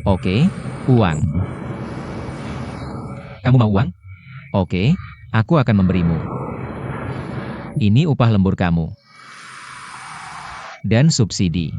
Oke, uang. Kamu mau uang? Oke, aku akan memberimu. Ini upah lembur kamu. Dan subsidi.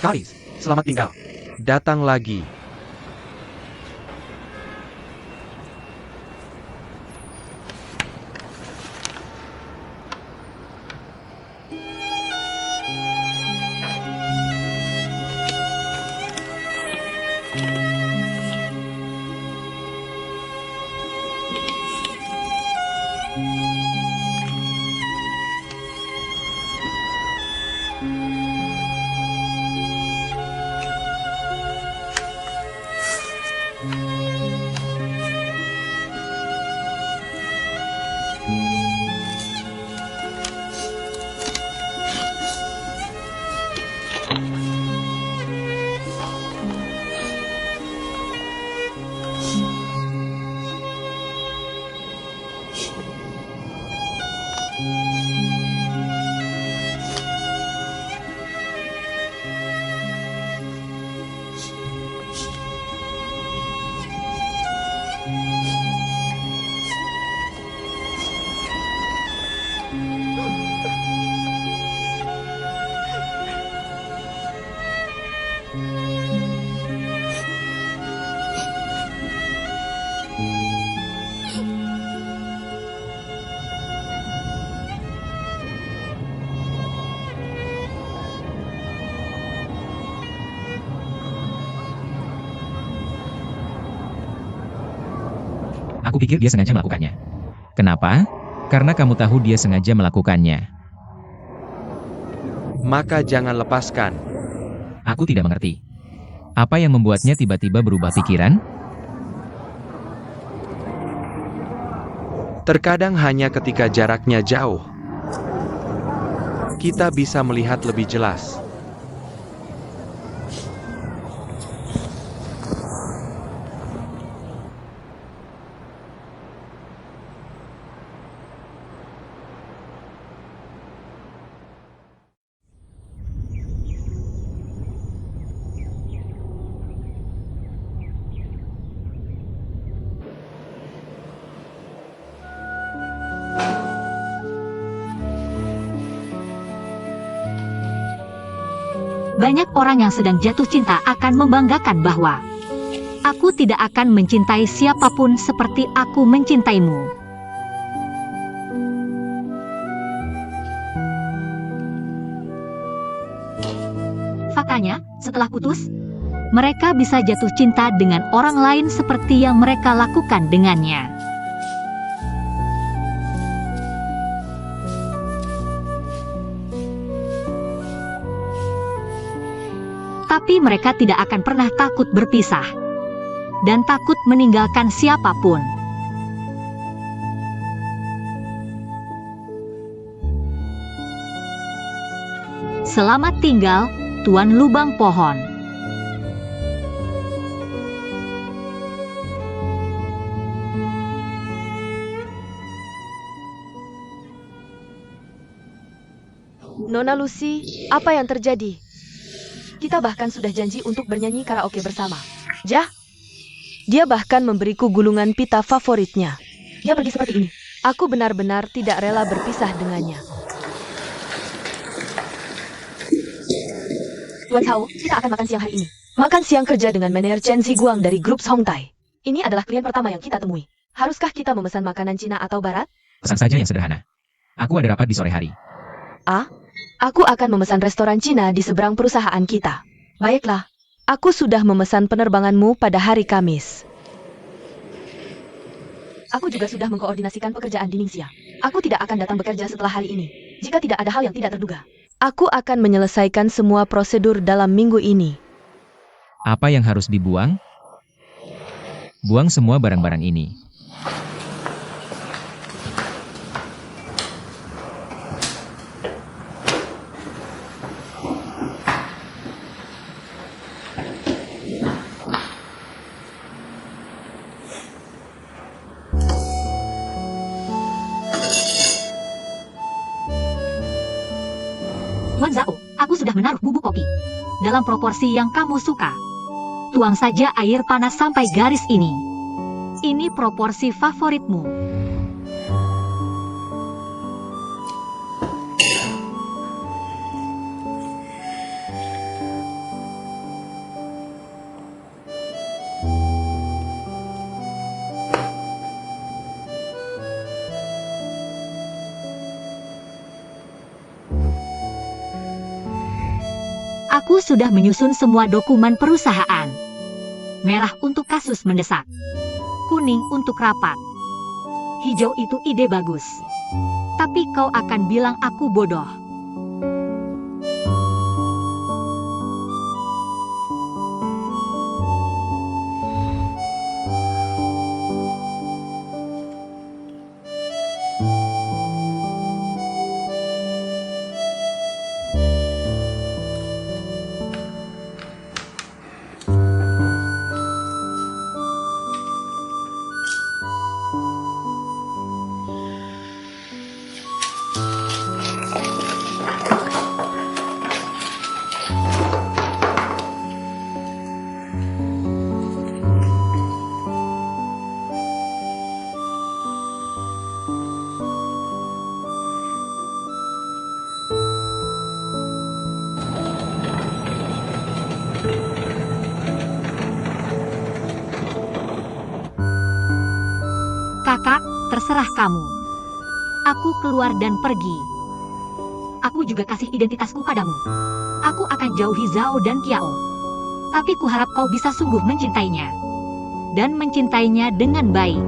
Kalis, selamat tinggal. Datang lagi. Aku pikir dia sengaja melakukannya. Kenapa? Karena kamu tahu dia sengaja melakukannya. Maka jangan lepaskan. Aku tidak mengerti. Apa yang membuatnya tiba-tiba berubah pikiran? Terkadang hanya ketika jaraknya jauh, kita bisa melihat lebih jelas. Banyak orang yang sedang jatuh cinta akan membanggakan bahwa aku tidak akan mencintai siapapun seperti aku mencintaimu. Faktanya, setelah putus, mereka bisa jatuh cinta dengan orang lain seperti yang mereka lakukan dengannya. Tapi mereka tidak akan pernah takut berpisah dan takut meninggalkan siapapun. Selamat tinggal, Tuan Lubang Pohon. Nona Lucy, apa yang terjadi? Kita bahkan sudah janji untuk bernyanyi karaoke bersama. Jah, dia bahkan memberiku gulungan pita favoritnya. Dia pergi seperti ini. Aku benar-benar tidak rela berpisah dengannya. Tuan Hao, kita akan makan siang hari ini. Makan siang kerja dengan manajer Chen Ziguang dari grup Hongtai. Ini adalah klien pertama yang kita temui. Haruskah kita memesan makanan Cina atau Barat? Pesan saja yang sederhana. Aku ada rapat di sore hari. Aku akan memesan restoran Cina di seberang perusahaan kita. Baiklah, aku sudah memesan penerbanganmu pada hari Kamis. Aku juga sudah mengkoordinasikan pekerjaan di Ningxia. Aku tidak akan datang bekerja setelah hari ini, jika tidak ada hal yang tidak terduga. Aku akan menyelesaikan semua prosedur dalam minggu ini. Apa yang harus dibuang? Buang semua barang-barang ini. Tuan Zhao, aku sudah menaruh bubuk kopi dalam proporsi yang kamu suka. Tuang saja air panas sampai garis ini. Ini proporsi favoritmu. Aku sudah menyusun semua dokumen perusahaan. Merah untuk kasus mendesak. Kuning untuk rapat. Hijau itu ide bagus. Tapi kau akan bilang aku bodoh. Kakak, terserah kamu. Aku keluar dan pergi. Aku juga kasih identitasku padamu. Aku akan jauhi Zhao dan Kiao. Tapi kuharap kau bisa sungguh mencintainya. Dan mencintainya dengan baik.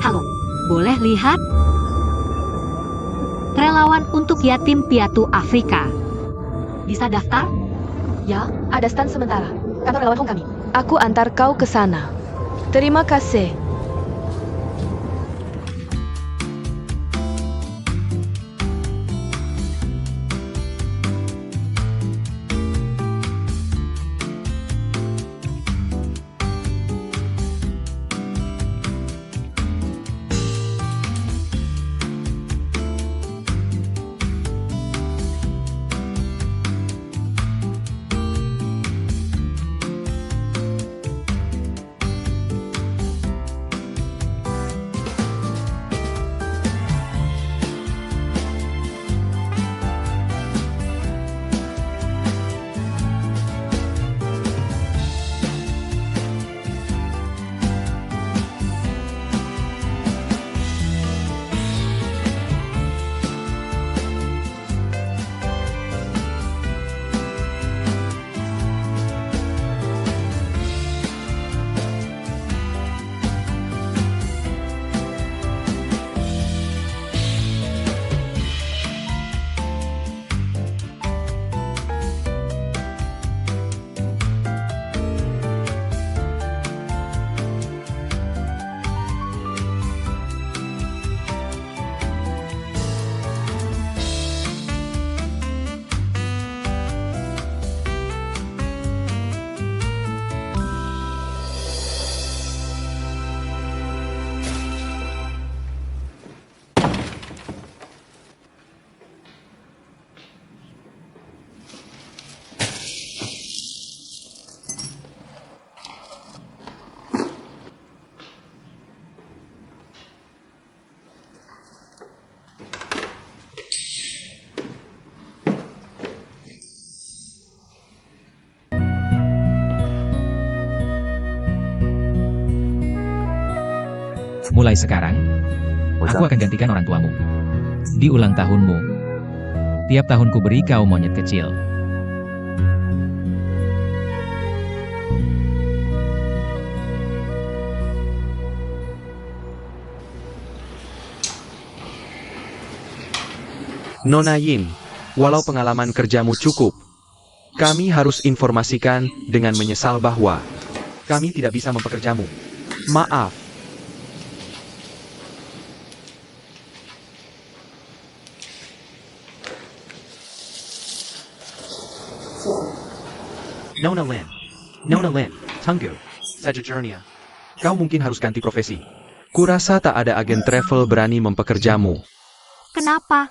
Halo, boleh lihat? Relawan untuk yatim piatu Afrika. Bisa daftar? Ya, ada stand sementara. Kantor relawan Hong kami. Aku antar kau ke sana. Terima kasih. Mulai sekarang, aku akan gantikan orang tuamu. Di ulang tahunmu, tiap tahun ku beri kau monyet kecil. Nona Yin, walau pengalaman kerjamu cukup, kami harus informasikan dengan menyesal bahwa kami tidak bisa mempekerjamu. Maaf. Nona Lin, Tunggu, Sagittarius. Kau mungkin harus ganti profesi. Kurasa tak ada agen travel berani mempekerjamu. Kenapa?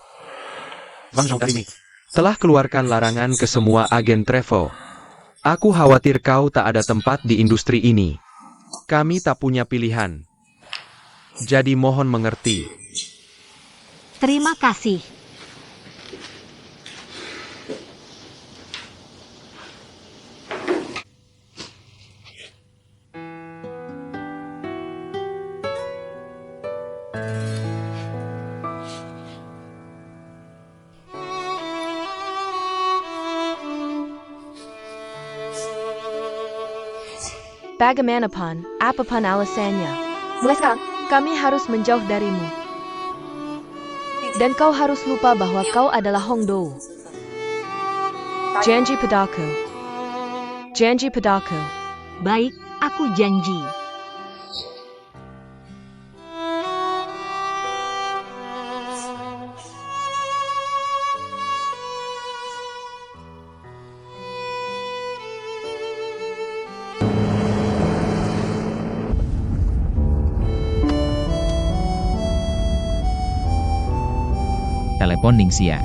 Wang Zhongdai telah keluarkan larangan ke semua agen travel. Aku khawatir kau tak ada tempat di industri ini. Kami tak punya pilihan. Jadi mohon mengerti. Terima kasih. Bagaimanapan, apapun alasannya, Mulai sekarang, kami harus menjauh darimu. Dan kau harus lupa bahwa kau adalah Hongdou. Janji padaku. Janji padaku. baik, aku janji. Telepon Ningxia.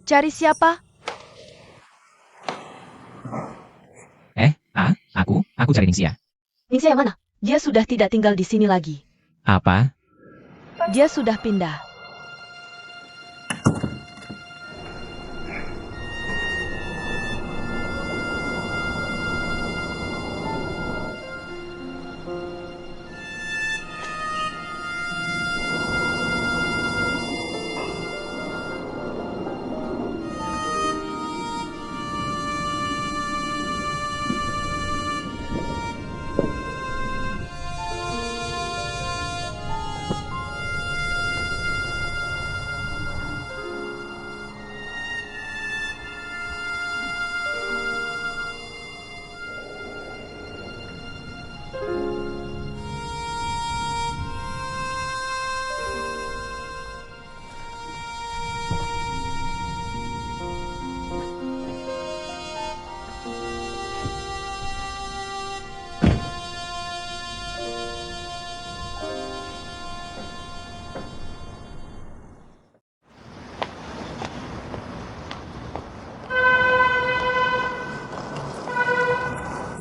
Cari siapa? Aku cari Ningxia. Ningxia yang mana? Dia sudah tidak tinggal di sini lagi. Apa? Dia sudah pindah.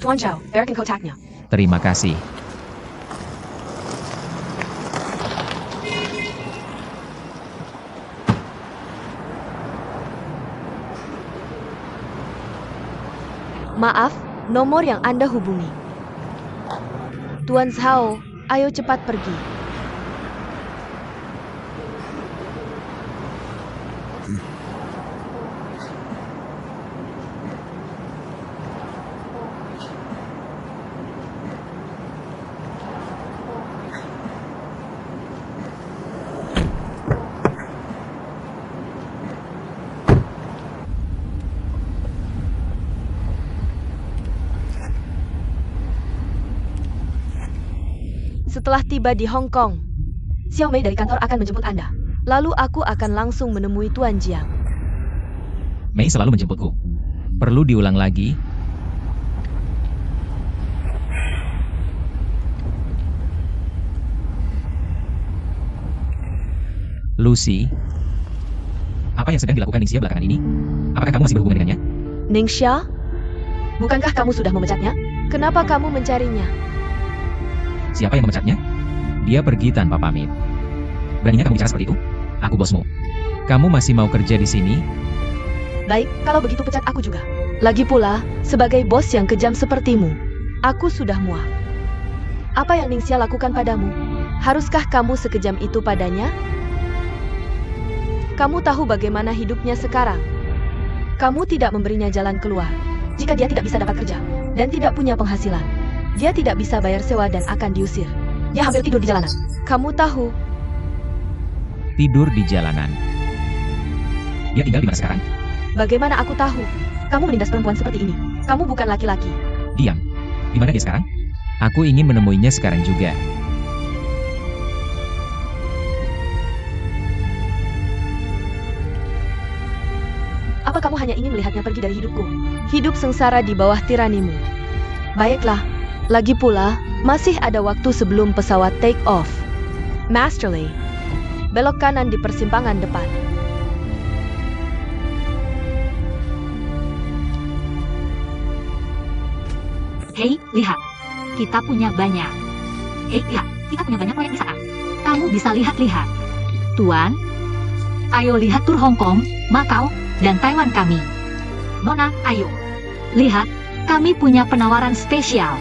Tuan Zhao, biarkan kotaknya. Terima kasih. Maaf, nomor yang Anda hubungi. Tuan Zhao, ayo cepat pergi. Setelah tiba di Hong Kong, Xiao Mei dari kantor akan menjemput Anda. Lalu aku akan langsung menemui Tuan Jiang. Mei selalu menjemputku. Perlu diulang lagi? Lucy, apa yang sedang dilakukan Ningxia belakangan ini? Apakah kamu masih berhubungan dengannya? Ningxia? Bukankah kamu sudah memecatnya? Kenapa kamu mencarinya? Siapa yang memecatnya? Dia pergi tanpa pamit. Beraninya kamu bicara seperti itu? Aku bosmu. Kamu masih mau kerja di sini? Baik, kalau begitu pecat aku juga. Lagi pula, sebagai bos yang kejam sepertimu, aku sudah muak. Apa yang Ningxia lakukan padamu? Haruskah kamu sekejam itu padanya? Kamu tahu bagaimana hidupnya sekarang? Kamu tidak memberinya jalan keluar. Jika dia tidak bisa dapat kerja dan tidak punya penghasilan, dia tidak bisa bayar sewa dan akan diusir. Dia hampir tidur di jalanan. Kamu tahu? Tidur di jalanan. Dia tinggal di mana sekarang? Bagaimana aku tahu? Kamu menindas perempuan seperti ini. Kamu bukan laki-laki. Diam. Di mana dia sekarang? Aku ingin menemuinya sekarang juga. Apa kamu hanya ingin melihatnya pergi dari hidupku? Hidup sengsara di bawah tiranimu. Baiklah. Lagi pula, masih ada waktu sebelum pesawat take off. Masterly. Belok kanan di persimpangan depan. Hei, lihat. Kita punya banyak. Hei, lihat. Kita punya banyak proyek wisata. Kamu bisa lihat-lihat. Tuan, ayo lihat tur Hong Kong, Macau, dan Taiwan kami. Nona, ayo. Lihat, kami punya penawaran spesial.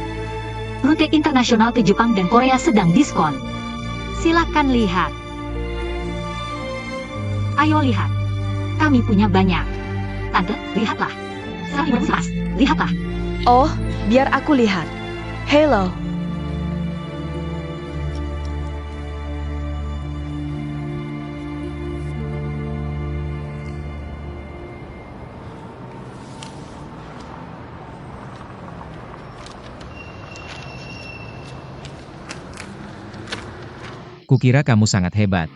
Rute internasional ke Jepang dan Korea sedang diskon. Silakan lihat. Ayo lihat. Kami punya banyak. Tante, lihatlah. Sekali mas, lihatlah. Oh, biar aku lihat. Hello. Kukira kamu sangat hebat.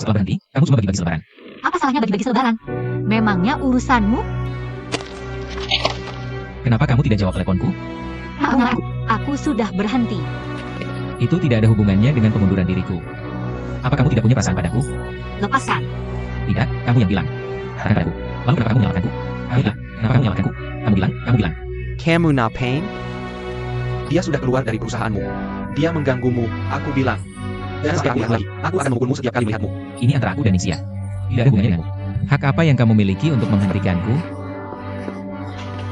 Setelah berhenti, kamu cuma bagi-bagi selebaran. Apa salahnya bagi-bagi selebaran? Memangnya urusanmu? Kenapa kamu tidak jawab teleponku? Aku sudah berhenti. Itu tidak ada hubungannya dengan pengunduran diriku. Apa kamu tidak punya perasaan padaku? Lepaskan. Tidak, kamu yang bilang. Katakan padaku. Lalu kenapa kamu menyalahkanku? Kamu bilang. Kenapa kamu menyalahkanku? Kamu bilang. Kamu ngapain? Dia sudah keluar dari perusahaanmu. Dia mengganggumu, aku bilang. Dan setiap melihat lagi, aku akan memukulmu setiap kali melihatmu. Ini antara aku dan Ningxia. Tidak ada hubungannya denganmu. Hak apa yang kamu miliki untuk menghentikanku?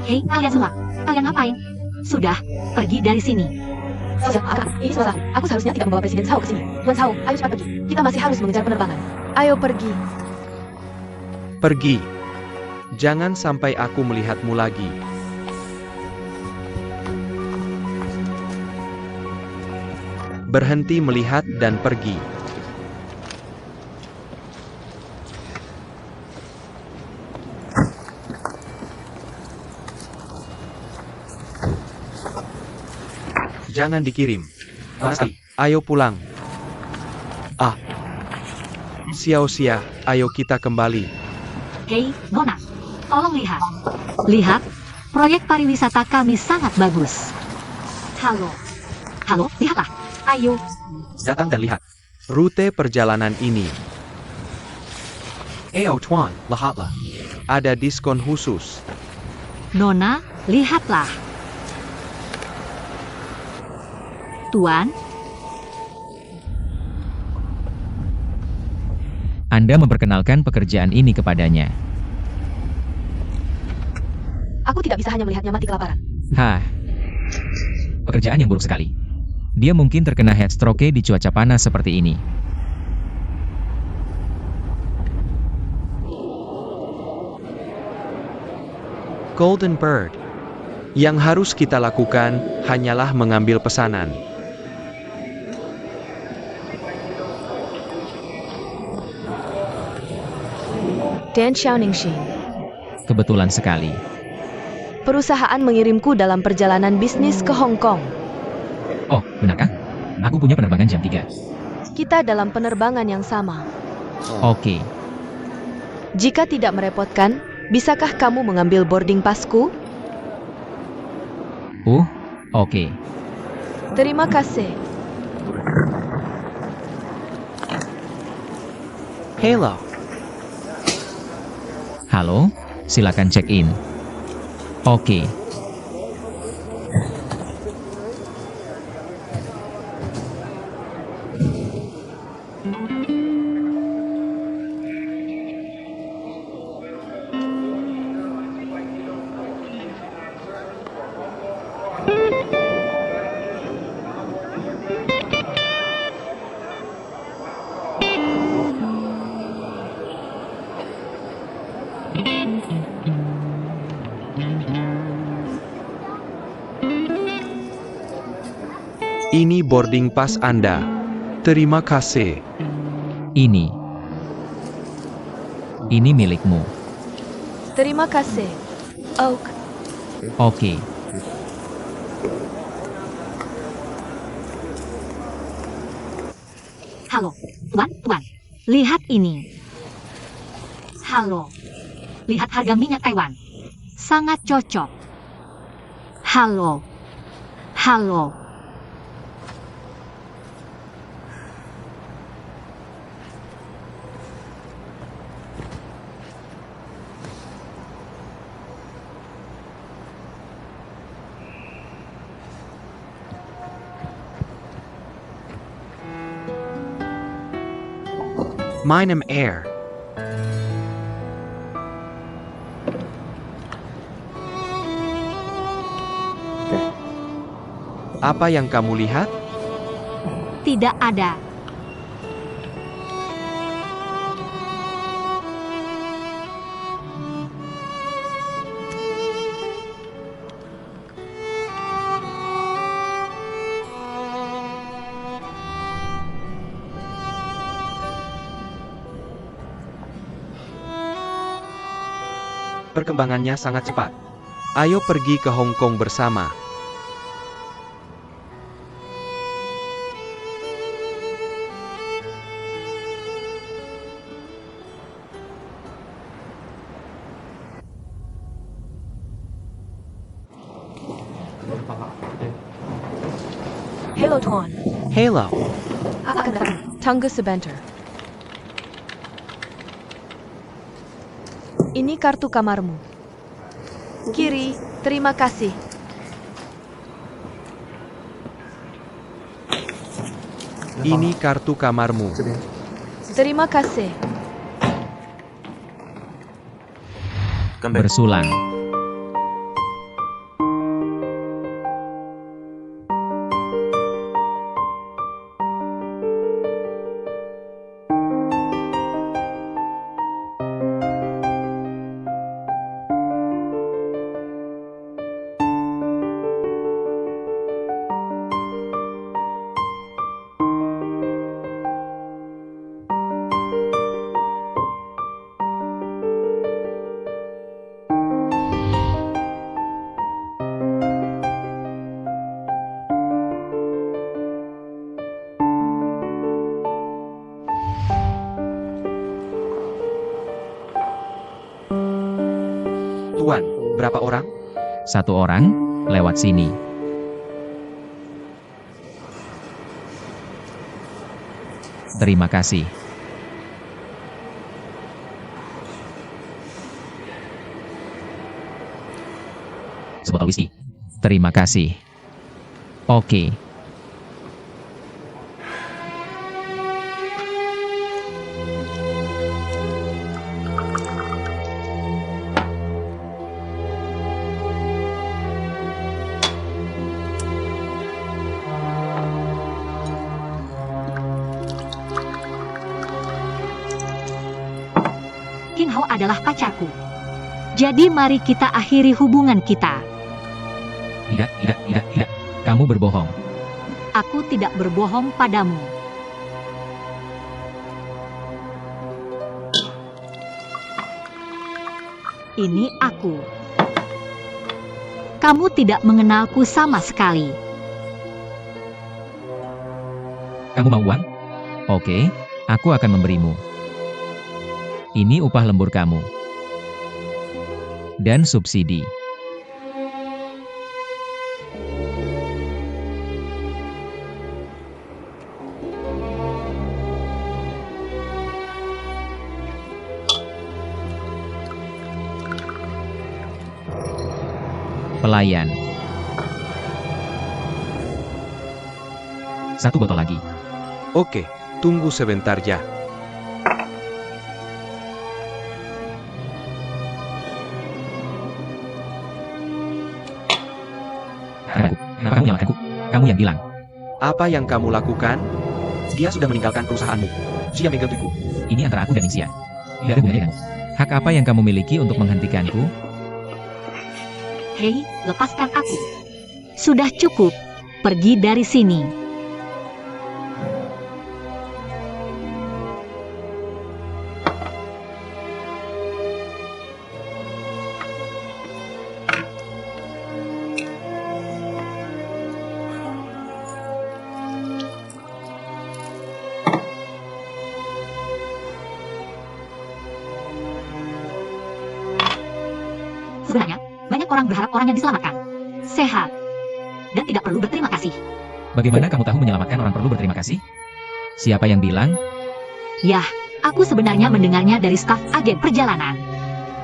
Hei, kalian semua. Kalian ngapain? Sudah, pergi dari sini. Ini salah. Aku seharusnya tidak membawa Presiden Zhao ke sini. Tuan Zhao, ayo cepat pergi. Kita masih harus mengejar penerbangan. Ayo pergi. Pergi. Jangan sampai aku melihatmu lagi. Berhenti melihat dan pergi. Jangan dikirim. Pasti. Ayo pulang. Ah. Xiao-Xia, ayo kita kembali. Hei, Nona. Tolong lihat. Lihat, proyek pariwisata kami sangat bagus. Halo, lihatlah. Ayo. Datang dan lihat. Rute perjalanan ini. Tuan, lihatlah. Ada diskon khusus. Nona, lihatlah. Tuan, Anda memperkenalkan pekerjaan ini kepadanya. Aku tidak bisa hanya melihatnya mati kelaparan. Hah. Pekerjaan yang buruk sekali. Dia mungkin terkena heat stroke di cuaca panas seperti ini. Golden Bird. Yang harus kita lakukan hanyalah mengambil pesanan. Dan Xiaoningsi. Kebetulan sekali. Perusahaan mengirimku dalam perjalanan bisnis ke Hong Kong. Oh, benarkah? Aku punya penerbangan jam 3. Kita dalam penerbangan yang sama. Oke. Jika tidak merepotkan, bisakah kamu mengambil boarding passku? Oke. Terima kasih. Hello. Halo, silakan check-in. Oke. Ini boarding pass Anda. Terima kasih. Ini milikmu. Terima kasih. Oak. Oke. Halo, tuan. Lihat ini. Halo. Lihat harga minyak Taiwan. Sangat cocok. Halo. Meinem Air. Apa yang kamu lihat? Tidak ada. Perkembangannya sangat cepat. Ayo pergi ke Hong Kong bersama. Hello, Tuan. Hello. Akan datang. Tunggu sebentar. Ini kartu kamarmu. Kiri, terima kasih. Ini kartu kamarmu. Terima kasih. Bersulang. Tuan, berapa orang? 1 orang, lewat sini. Terima kasih. Sebotol whisky. Terima kasih. Oke. Hao adalah pacarku. Jadi mari kita akhiri hubungan kita. Tidak. Kamu berbohong. Aku tidak berbohong padamu. Ini aku. Kamu tidak mengenalku sama sekali. Kamu mau uang? Oke, aku akan memberimu. Ini upah lembur kamu. Dan subsidi. Pelayan. 1 botol lagi. Oke, tunggu sebentar ya. Kenapa kamu menyalahkanku? Kamu yang bilang. Apa yang kamu lakukan? Dia sudah meninggalkan perusahaanmu. Dia menggantiku. Ini antara aku dan Ningxia. Tidak ada gunanya kan? Hak apa yang kamu miliki untuk menghentikanku? Hei, lepaskan aku. Sudah cukup. Pergi dari sini. Sebenarnya, banyak orang berharap orang yang diselamatkan sehat dan tidak perlu berterima kasih. Bagaimana kamu tahu menyelamatkan orang perlu berterima kasih? Siapa yang bilang? Yah, aku sebenarnya mendengarnya dari staf agen perjalanan.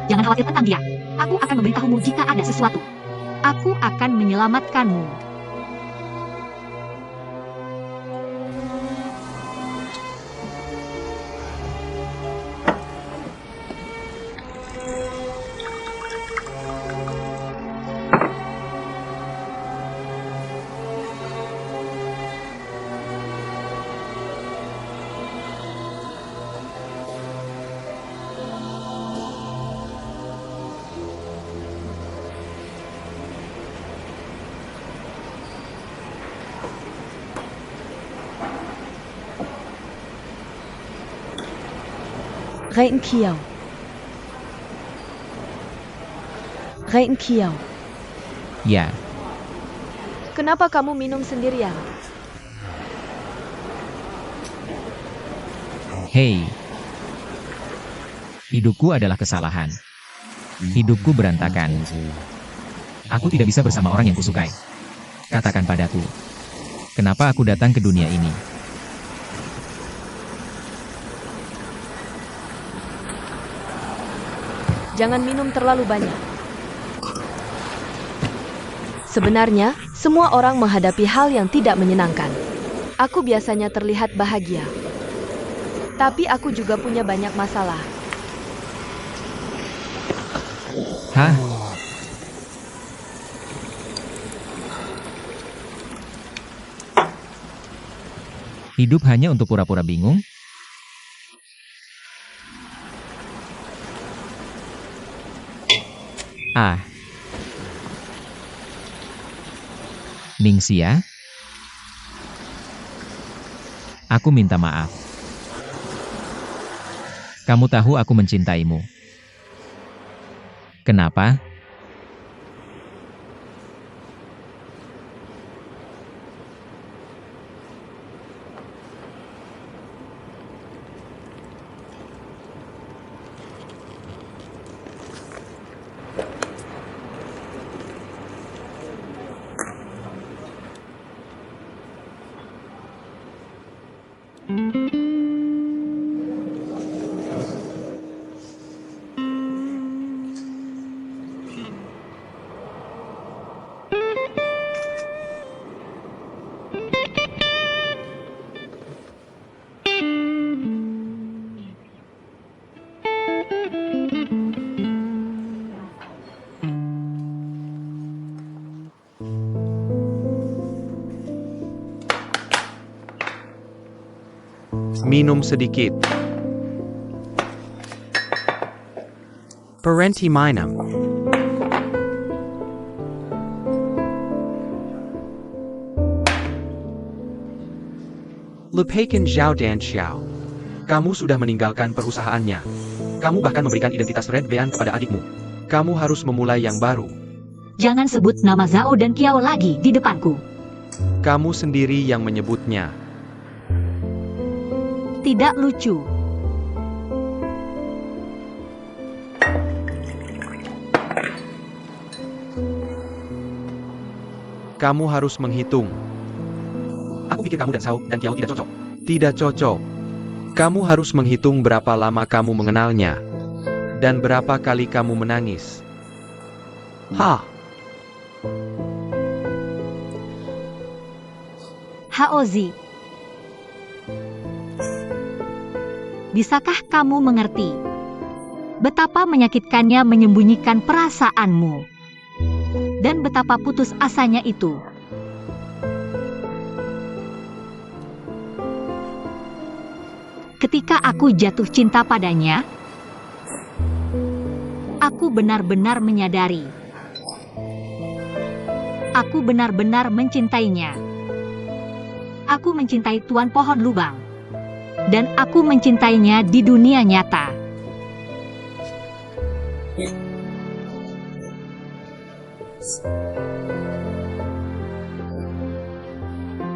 Jangan khawatir tentang dia. Aku akan memberitahumu jika ada sesuatu. Aku akan menyelamatkanmu. Rein Kiao. Rein Kiao. Ya, Kenapa kamu minum sendirian? hei. Hidupku adalah kesalahan. Hidupku berantakan. Aku tidak bisa bersama orang yang kusukai. Katakan padaku, kenapa aku datang ke dunia ini? Jangan minum terlalu banyak. Sebenarnya, semua orang menghadapi hal yang tidak menyenangkan. Aku biasanya terlihat bahagia. Tapi aku juga punya banyak masalah. Hah? Hidup hanya untuk pura-pura bingung? Ah. Ningxia? Aku minta maaf. Kamu tahu aku mencintaimu. Kenapa? Minum sedikit. Berhenti minum. Lupakan Zhao dan Xiao. Kamu sudah meninggalkan perusahaannya. Kamu bahkan memberikan identitas Red Vean kepada adikmu. Kamu harus memulai yang baru. Jangan sebut nama Zhao dan Qiao lagi di depanku. Kamu sendiri yang menyebutnya. Tidak lucu. Kamu harus menghitung. Aku pikir kamu dan Zhao dan Qiao tidak cocok. Tidak cocok. Kamu harus menghitung berapa lama kamu mengenalnya. Dan berapa kali kamu menangis. Haozi. Bisakah kamu mengerti betapa menyakitkannya menyembunyikan perasaanmu? Dan betapa putus asanya itu. Ketika aku jatuh cinta padanya, aku benar-benar menyadari. Aku benar-benar mencintainya. Aku mencintai Tuan Pohon Lubang. Dan aku mencintainya di dunia nyata.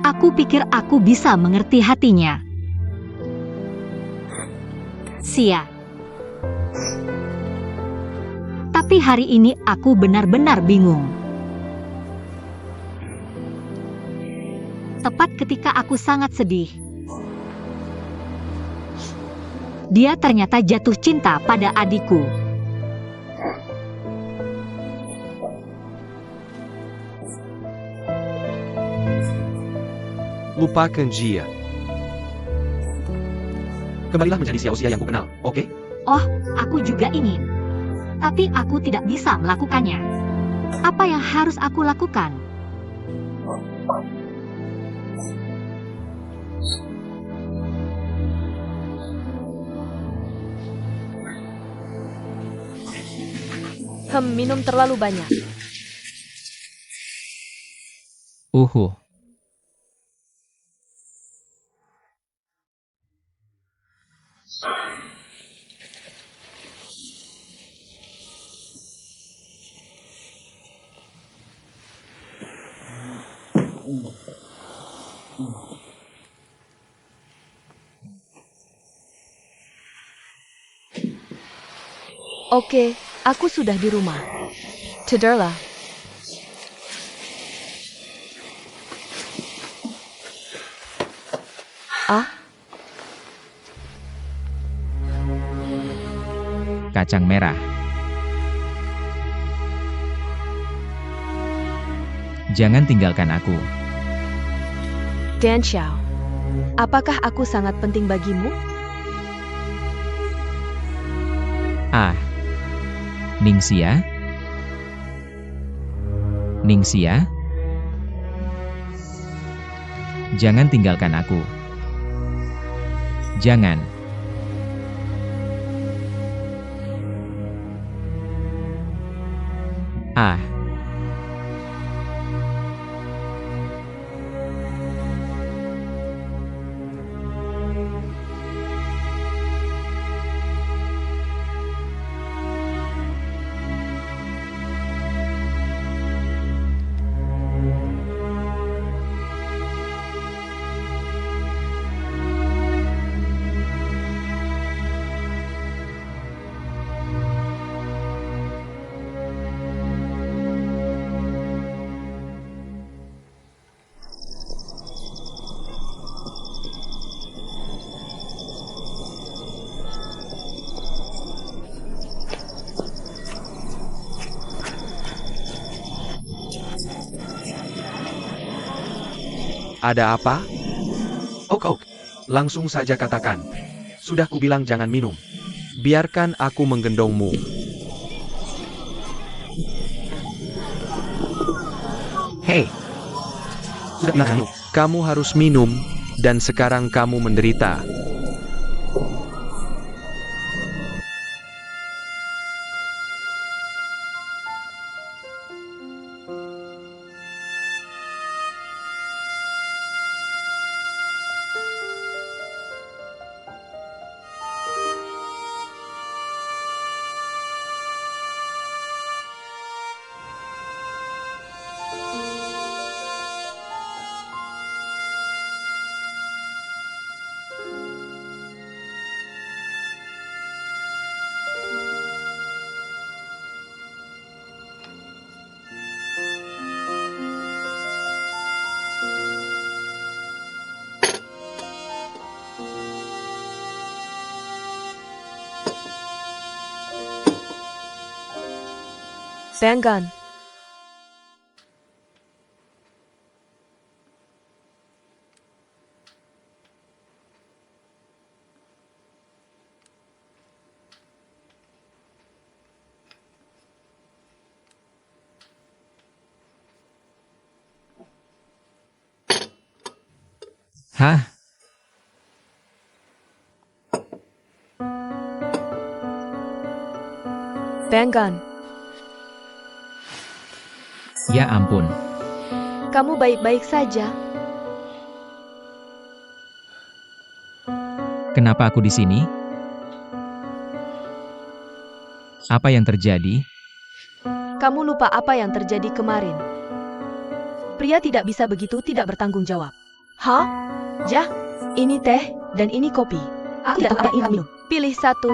Aku pikir aku bisa mengerti hatinya. Sia. Tapi hari ini aku benar-benar bingung. Tepat ketika aku sangat sedih, dia ternyata jatuh cinta pada adikku. Lupakan Jia. Kembalilah menjadi Xiao yang kukenal, oke? Oh, aku juga ingin. Tapi aku tidak bisa melakukannya. Apa yang harus aku lakukan? Minum terlalu banyak. Oke, aku sudah di rumah. Tidurlah. Kacang merah. Jangan tinggalkan aku. Dan Xiao, apakah aku sangat penting bagimu? Ningxia? Ningxia? Jangan tinggalkan aku. Jangan. Ada apa? Ok, langsung saja katakan. Sudah kubilang jangan minum. Biarkan aku menggendongmu. Hei, sudah bilang minum. Kamu harus minum, dan sekarang kamu menderita. Banggan. Hah? Banggan. Ya ampun. Kamu baik-baik saja? Kenapa aku di sini? Apa yang terjadi? Kamu lupa apa yang terjadi kemarin. Pria tidak bisa begitu tidak bertanggung jawab. Hah? Jah, ini teh, dan ini kopi. Aku tidak tahu apa yang ingin kamu minum. Pilih satu.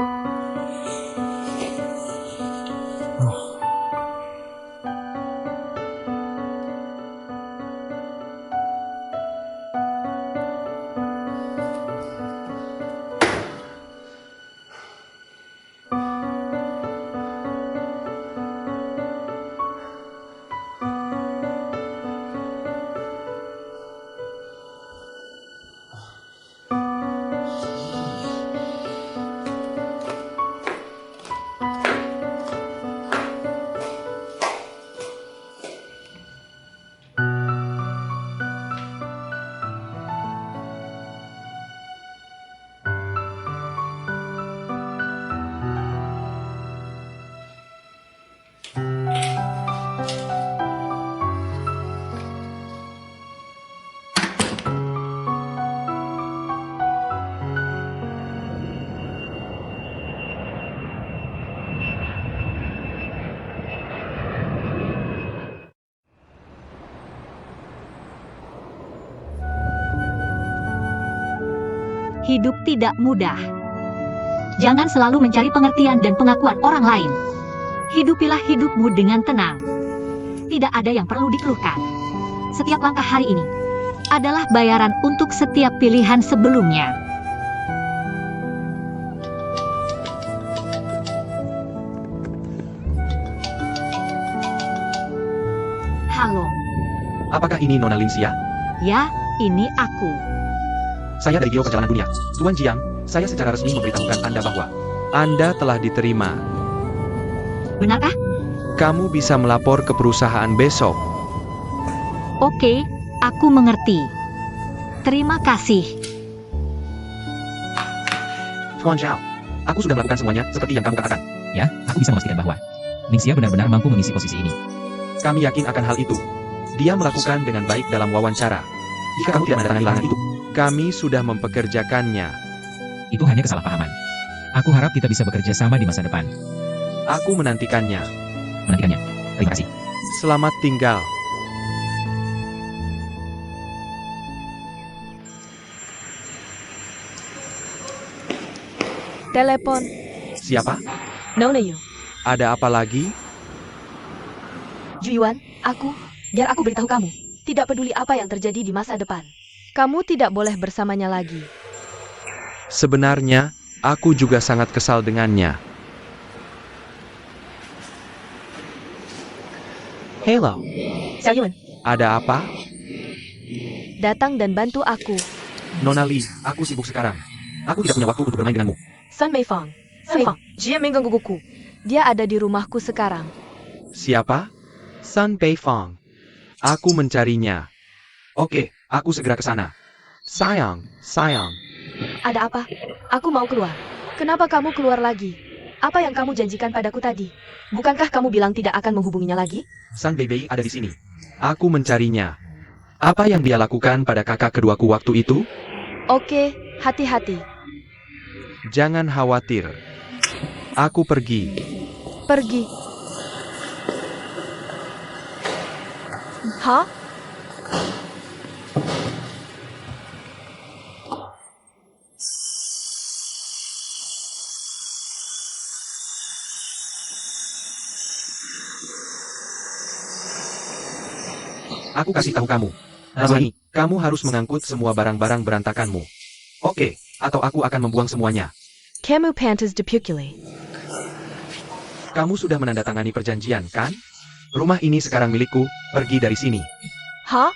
Hidup tidak mudah. Jangan selalu mencari pengertian dan pengakuan orang lain. Hidupilah hidupmu dengan tenang. Tidak ada yang perlu dikeluhkan. Setiap langkah hari ini adalah bayaran untuk setiap pilihan sebelumnya. Halo, Apakah ini Nona Linsia? ya, ini aku. Saya dari Geo Perjalanan Dunia. Tuan Jiang, saya secara resmi memberitahukan Anda bahwa Anda telah diterima. Benarkah? Kamu bisa melapor ke perusahaan besok. Oke, aku mengerti. Terima kasih. Tuan Zhao, aku sudah melakukan semuanya seperti yang kamu katakan. Ya, aku bisa memastikan bahwa Ningxia benar-benar mampu mengisi posisi ini. Kami yakin akan hal itu. Dia melakukan dengan baik dalam wawancara. Jika kamu tidak menandatangani larangan itu, kami sudah mempekerjakannya. Itu hanya kesalahpahaman. Aku harap kita bisa bekerja sama di masa depan. Aku menantikannya. Menantikannya. Terima kasih. Selamat tinggal. Telepon. Siapa? Nona Yu. Ada apa lagi? Juyuan, biar aku beritahu kamu. Tidak peduli apa yang terjadi di masa depan. Kamu tidak boleh bersamanya lagi. Sebenarnya, aku juga sangat kesal dengannya. Hello, Xiaoyun, ada apa? datang dan bantu aku. Nona Li, aku sibuk sekarang. Aku tidak punya waktu untuk bermain denganmu. Sun Meifang. Jia menggangguku. Dia ada di rumahku sekarang. Siapa? Sun Peifang. Aku mencarinya. Oke, aku segera ke sana. Sayang. Ada apa? Aku mau keluar. Kenapa kamu keluar lagi? Apa yang kamu janjikan padaku tadi? Bukankah kamu bilang tidak akan menghubunginya lagi? Sun Beibei ada di sini. Aku mencarinya. Apa yang dia lakukan pada kakak keduaku waktu itu? Oke, hati-hati. Jangan khawatir. Aku pergi. Pergi. Hah? Aku kasih tahu kamu. Nazani, kamu harus mengangkut semua barang-barang berantakanmu. Oke, atau aku akan membuang semuanya. Kamu pantas dipukuli. Kamu sudah menandatangani perjanjian, kan? Rumah ini sekarang milikku, pergi dari sini. Hah?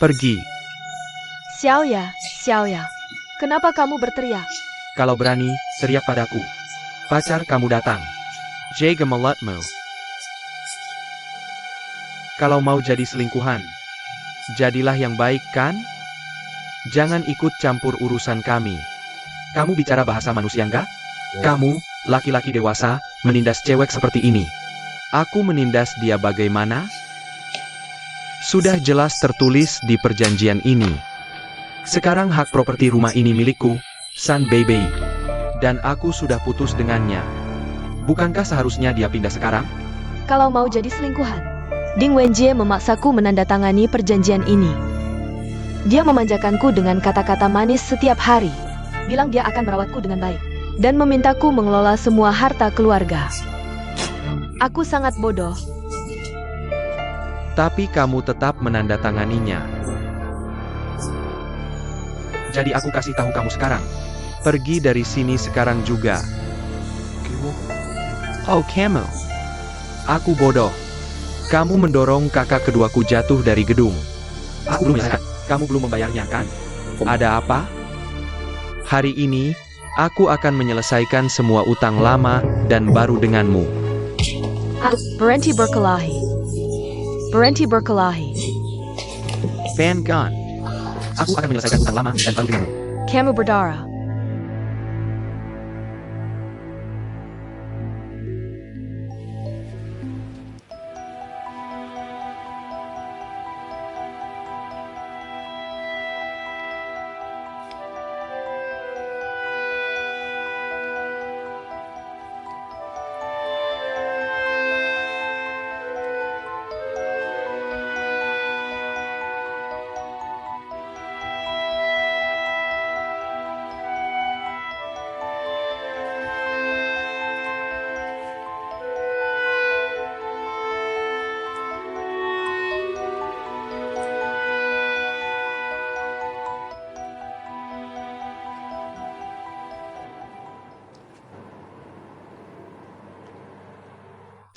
Pergi. Xiaoya, Xiaoya. Kenapa kamu berteriak? Kalau berani, teriak padaku. Pacar kamu datang. Jaga mulutmu. Kalau mau jadi selingkuhan, jadilah yang baik kan? Jangan ikut campur urusan kami. Kamu bicara bahasa manusia enggak? Kamu, laki-laki dewasa, menindas cewek seperti ini. Aku menindas dia bagaimana? Sudah jelas tertulis di perjanjian ini. Sekarang hak properti rumah ini milikku, San Beibei. Dan aku sudah putus dengannya. Bukankah seharusnya dia pindah sekarang? Kalau mau jadi selingkuhan. Ding Wenjie memaksaku menandatangani perjanjian ini. Dia memanjakanku dengan kata-kata manis setiap hari. Bilang dia akan merawatku dengan baik. Dan memintaku mengelola semua harta keluarga. Aku sangat bodoh. Tapi kamu tetap menandatanganinya. Jadi aku kasih tahu kamu sekarang. Pergi dari sini sekarang juga. Oh, kamu. Aku bodoh. Kamu mendorong kakak keduaku jatuh dari gedung. Aku belum menyelesaikan. Kamu belum membayarnya, kan? Ada apa? Hari ini, aku akan menyelesaikan semua utang lama dan baru denganmu. Berhenti berkelahi. Berhenti berkelahi. Fan Gun. Aku akan menyelesaikan utang lama dan baru denganmu. Kamu berdarah.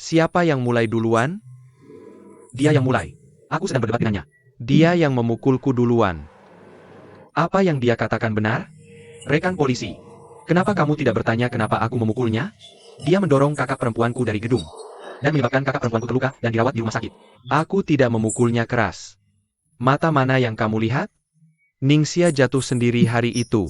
Siapa yang mulai duluan? Dia yang mulai. Aku sedang berdebat dengannya. Dia yang memukulku duluan. Apa yang dia katakan benar? Rekan polisi, kenapa kamu tidak bertanya kenapa aku memukulnya? Dia mendorong kakak perempuanku dari gedung. Dan menyebabkan kakak perempuanku terluka dan dirawat di rumah sakit. Aku tidak memukulnya keras. Mata mana yang kamu lihat? Ningxia jatuh sendiri hari itu.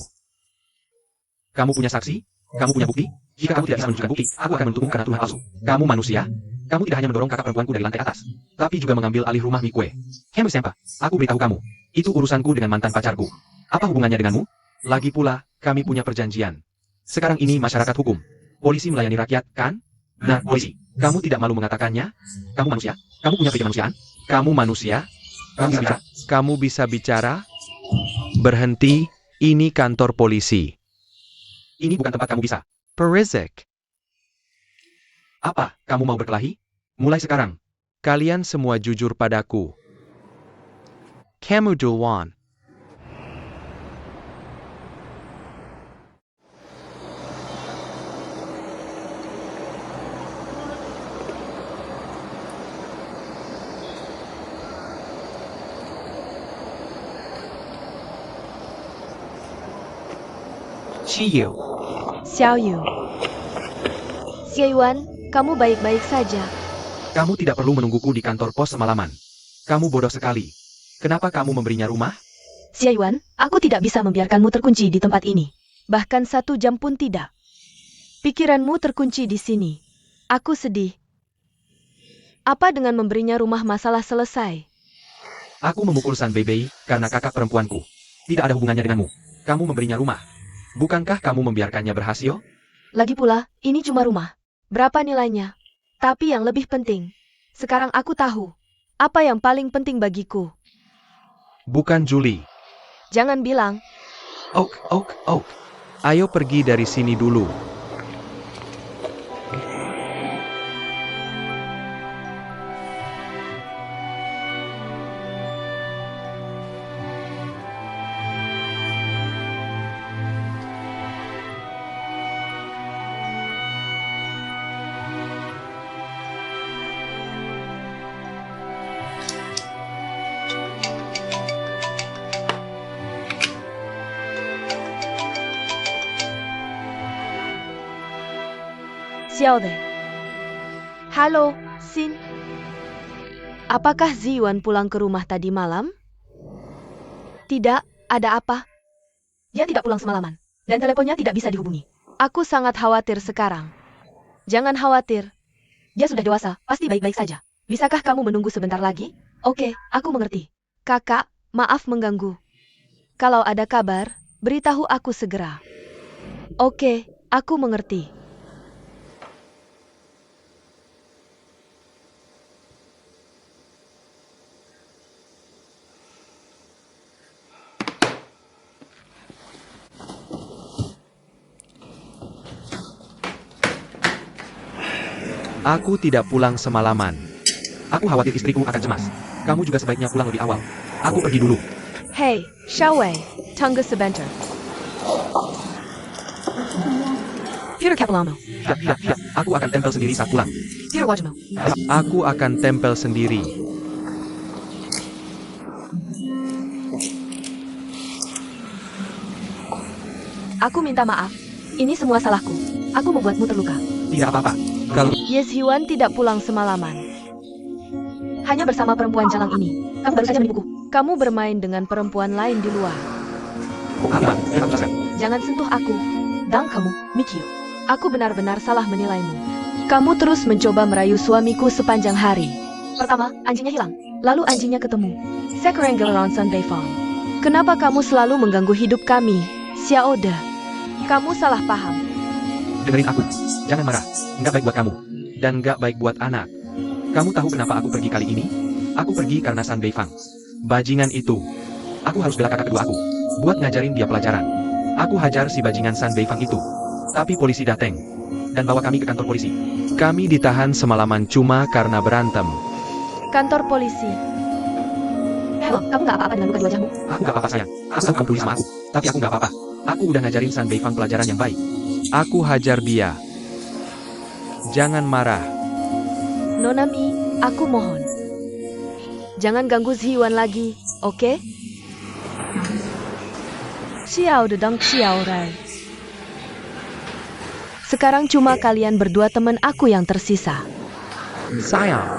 Kamu punya saksi? Kamu punya bukti? Jika kamu tidak bisa menunjukkan bukti, aku akan menuntutmu karena tuduhan palsu. Kamu manusia? Kamu tidak hanya mendorong kakak perempuanku dari lantai atas, tapi juga mengambil alih rumah Mikue. Kamu siapa? Aku beritahu kamu. Itu urusanku dengan mantan pacarku. Apa hubungannya denganmu? Lagi pula, kami punya perjanjian. Sekarang ini masyarakat hukum. Polisi melayani rakyat, kan? Nah, polisi, kamu tidak malu mengatakannya? Kamu manusia? Kamu punya pikiran manusiaan? Kamu manusia? Kamu bisa bicara? Kamu bisa bicara? Berhenti, ini kantor polisi. Ini bukan tempat kamu bisa. Perizik. Apa, kamu mau berkelahi? Mulai sekarang. Kalian semua jujur padaku. Kamu duluan. Ciyu. Xiaoyu. Xiaoyuan, kamu baik-baik saja. Kamu tidak perlu menungguku di kantor pos semalaman. Kamu bodoh sekali. Kenapa kamu memberinya rumah? Xiaoyuan, aku tidak bisa membiarkanmu terkunci di tempat ini. Bahkan 1 jam pun tidak. Pikiranmu terkunci di sini. Aku sedih. Apa dengan memberinya rumah masalah selesai? Aku memukul San Beibei karena kakak perempuanku. Tidak ada hubungannya denganmu. Kamu memberinya rumah. Bukankah kamu membiarkannya berhasil? Lagi pula, ini cuma rumah. Berapa nilainya? Tapi yang lebih penting, sekarang aku tahu. Apa yang paling penting bagiku? Bukan Julie. Jangan bilang, Oak. Ayo pergi dari sini dulu. Xiaode. Halo, Xin. Apakah Ziyuan pulang ke rumah tadi malam? Tidak, ada apa? Dia tidak pulang semalaman, dan teleponnya tidak bisa dihubungi. Aku sangat khawatir sekarang. Jangan khawatir. Dia sudah dewasa, pasti baik-baik saja. Bisakah kamu menunggu sebentar lagi? Oke, aku mengerti. Kakak, maaf mengganggu. Kalau ada kabar, beritahu aku segera. Oke, aku mengerti. Aku tidak pulang semalaman. Aku khawatir istriku akan cemas. Kamu juga sebaiknya pulang lebih awal. Aku pergi dulu. Hei, Xiaowei, tunggu sebentar. Peter Capilano, Siap, siap, siap. Aku akan tempel sendiri saat pulang. Peter Wajmo. Aku akan tempel sendiri. Aku minta maaf. Ini semua salahku. Aku membuatmu terluka. Tidak apa-apa. Kalau Ye Ziyuan tidak pulang semalaman. Hanya bersama perempuan jalang ini. Kamu baru saja menipuku. Kamu bermain dengan perempuan lain di luar. apa? Aku jelaskan. Jangan sentuh aku. Dan kamu, Mikio. Aku benar-benar salah menilaimu. Kamu terus mencoba merayu suamiku sepanjang hari. Pertama, anjingnya hilang. Lalu anjingnya ketemu. Sekarang Ronson Beifong. Kenapa kamu selalu mengganggu hidup kami, Xiaode? Kamu salah paham. Dengerin aku. Jangan marah. Nggak baik buat kamu. Dan nggak baik buat anak. Kamu tahu kenapa aku pergi kali ini? Aku pergi karena San Beifang. Bajingan itu. Aku harus bela kakak kedua aku. Buat ngajarin dia pelajaran. Aku hajar si bajingan San Beifang itu. Tapi polisi datang. Dan bawa kami ke kantor polisi. Kami ditahan semalaman cuma karena berantem. Kantor polisi. Halo, kamu nggak apa-apa dengan luka di wajahmu? Aku nggak apa-apa sayang. Asal kamu peduli sama aku. Tapi aku nggak apa-apa. Aku udah ngajarin San Beifang pelajaran yang baik. Aku hajar dia. Jangan marah. Nonami, aku mohon. Jangan ganggu Ziyuan lagi, oke? Xiao Dedang Xiao Rai. Sekarang cuma kalian berdua teman aku yang tersisa. Sayang.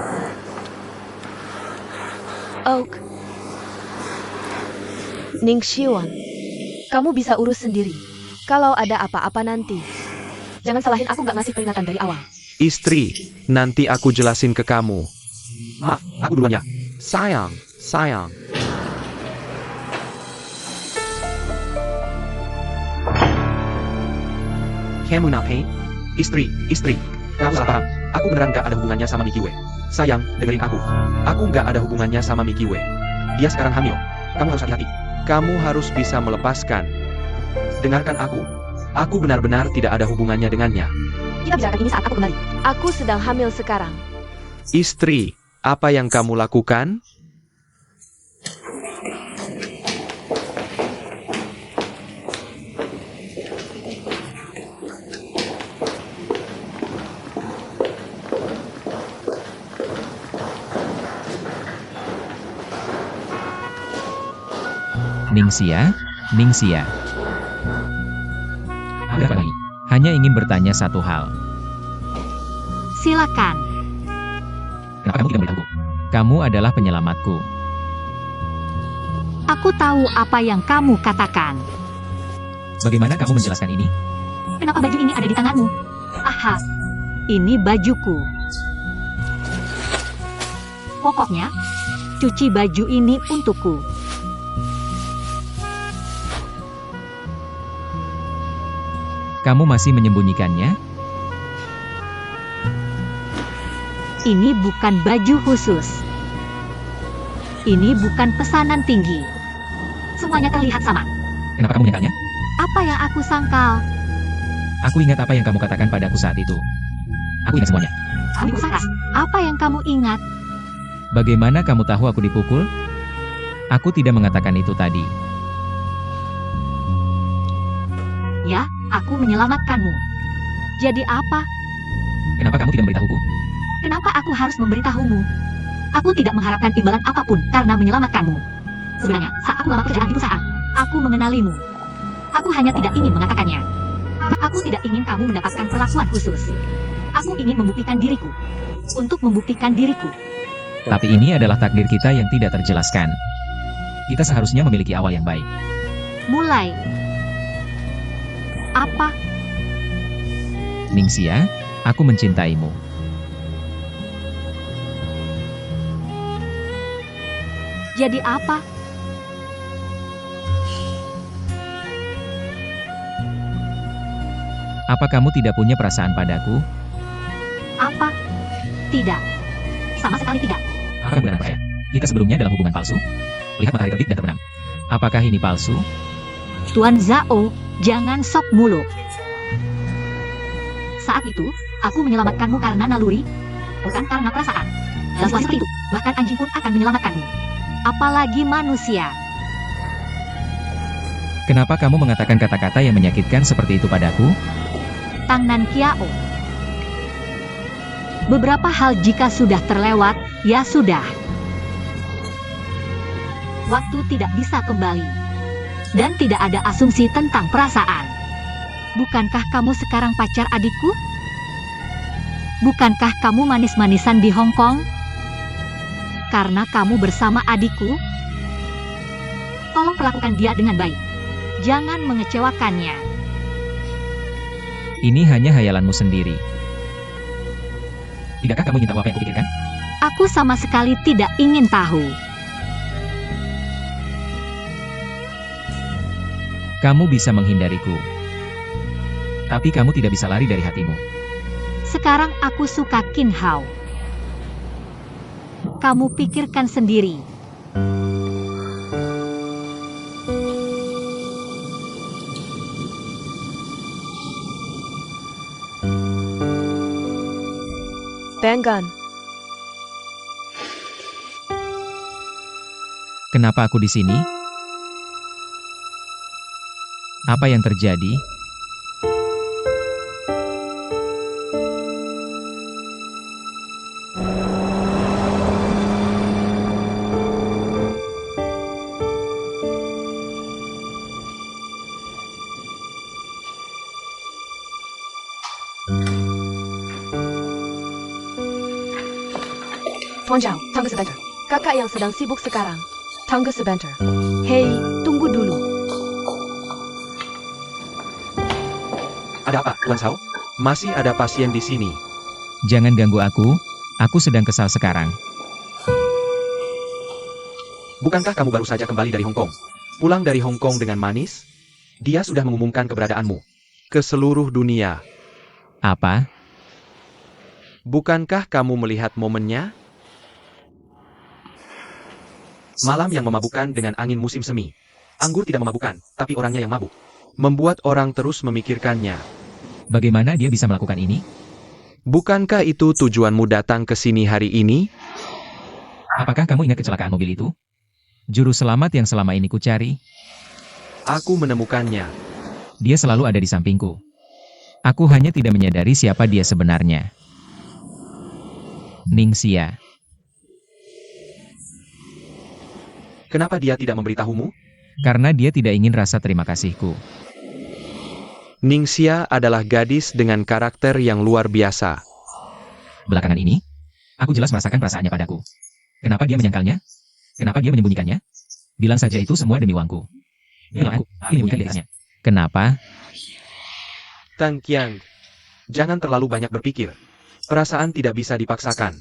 Oak. Ning Xiuan. Kamu bisa urus sendiri. Kalau ada apa-apa nanti. Jangan salahin aku nggak ngasih peringatan dari awal. Istri, nanti aku jelasin ke kamu. Maaf, aku duluan ya. Sayang, sayang. Kamu ngapain? Istri, kamu salah paham. Aku beneran gak ada hubungannya sama Mikiwe. Sayang, dengerin aku. Aku gak ada hubungannya sama Mikiwe. Dia sekarang hamil. Kamu harus hati-hati. Kamu harus bisa melepaskan. Dengarkan aku. Aku benar-benar tidak ada hubungannya dengannya. Kita bicarakan ini saat aku kembali. Aku sedang hamil sekarang. Istri, apa yang kamu lakukan? Ningxia. Ada apa lagi? Hanya ingin bertanya satu hal. Silakan. Kenapa kamu tidak memberitahuku? Kamu adalah penyelamatku. Aku tahu apa yang kamu katakan. Bagaimana kamu menjelaskan ini? Kenapa baju ini ada di tanganmu? Aha, ini bajuku. Pokoknya, cuci baju ini untukku. Kamu masih menyembunyikannya? Ini bukan baju khusus. Ini bukan pesanan tinggi. Semuanya terlihat sama. Kenapa kamu menyangkalnya? Apa yang aku sangkal? Aku ingat apa yang kamu katakan padaku saat itu. Aku ingat semuanya. Kamu salah. Apa yang kamu ingat? Bagaimana kamu tahu aku dipukul? Aku tidak mengatakan itu tadi. Ya, aku menyelamatkanmu. Jadi apa? Kenapa kamu tidak memberitahuku? Kenapa aku harus memberitahumu? Aku tidak mengharapkan imbalan apapun karena menyelamatkanmu. Sebenarnya, saat aku melamar pekerjaan di perusahaan, aku mengenalimu. Aku hanya tidak ingin mengatakannya. Aku tidak ingin kamu mendapatkan perlakuan khusus. Aku ingin membuktikan diriku. Untuk membuktikan diriku. Tapi ini adalah takdir kita yang tidak terjelaskan. Kita seharusnya memiliki awal yang baik. Mulai. Apa? Ningxia, aku mencintaimu. Jadi apa? Apa kamu tidak punya perasaan padaku? Apa? Tidak. Sama sekali tidak. Apa kamu percaya? Kita sebelumnya dalam hubungan palsu? Lihat matahari terbit dan terbenam. Apakah ini palsu? Tuan Zhao, jangan sok mulu. Saat itu, aku menyelamatkanmu karena naluri, bukan karena perasaan. Dan seperti itu, bahkan anjing pun akan menyelamatkanmu. Apalagi manusia. Kenapa kamu mengatakan kata-kata yang menyakitkan seperti itu padaku? Tang Nan Kiao. Beberapa hal jika sudah terlewat, ya sudah. Waktu tidak bisa kembali. Dan tidak ada asumsi tentang perasaan. Bukankah kamu sekarang pacar adikku? Bukankah kamu manis-manisan di Hong Kong? Karena kamu bersama adikku? Tolong perlakukan dia dengan baik. Jangan mengecewakannya. Ini hanya hayalanmu sendiri. Tidakkah kamu ingin tahu apa yang kupikirkan? Aku sama sekali tidak ingin tahu. Kamu bisa menghindariku. Tapi kamu tidak bisa lari dari hatimu. Sekarang aku suka Qin Hao. Kamu pikirkan sendiri. Banggan. Kenapa aku di sini? Apa yang terjadi? Tuan Zhao, tunggu sebentar. Kakak yang sedang sibuk sekarang. Tunggu sebentar. Hei, tunggu dulu. Ada apa, Tuan Zhao? Masih ada pasien di sini. Jangan ganggu aku sedang kesal sekarang. Bukankah kamu baru saja kembali dari Hong Kong? Pulang dari Hong Kong dengan manis? Dia sudah mengumumkan keberadaanmu ke seluruh dunia. Apa? Bukankah kamu melihat momennya? Malam yang memabukkan dengan angin musim semi. Anggur tidak memabukkan, tapi orangnya yang mabuk. Membuat orang terus memikirkannya. Bagaimana dia bisa melakukan ini? Bukankah itu tujuanmu datang ke sini hari ini? Apakah kamu ingat kecelakaan mobil itu? Juru selamat yang selama ini kucari? Aku menemukannya. Dia selalu ada di sampingku. Aku hanya tidak menyadari siapa dia sebenarnya. Ningxia. Kenapa dia tidak memberitahumu? Karena dia tidak ingin rasa terima kasihku. Ningxia adalah gadis dengan karakter yang luar biasa. Belakangan ini, aku jelas merasakan perasaannya padaku. Kenapa dia menyangkalnya? Kenapa dia menyembunyikannya? Bilang saja itu semua demi uangku. Bilang aku menyembunyikan dirinya. Kenapa? Tang Qiang, jangan terlalu banyak berpikir. Perasaan tidak bisa dipaksakan.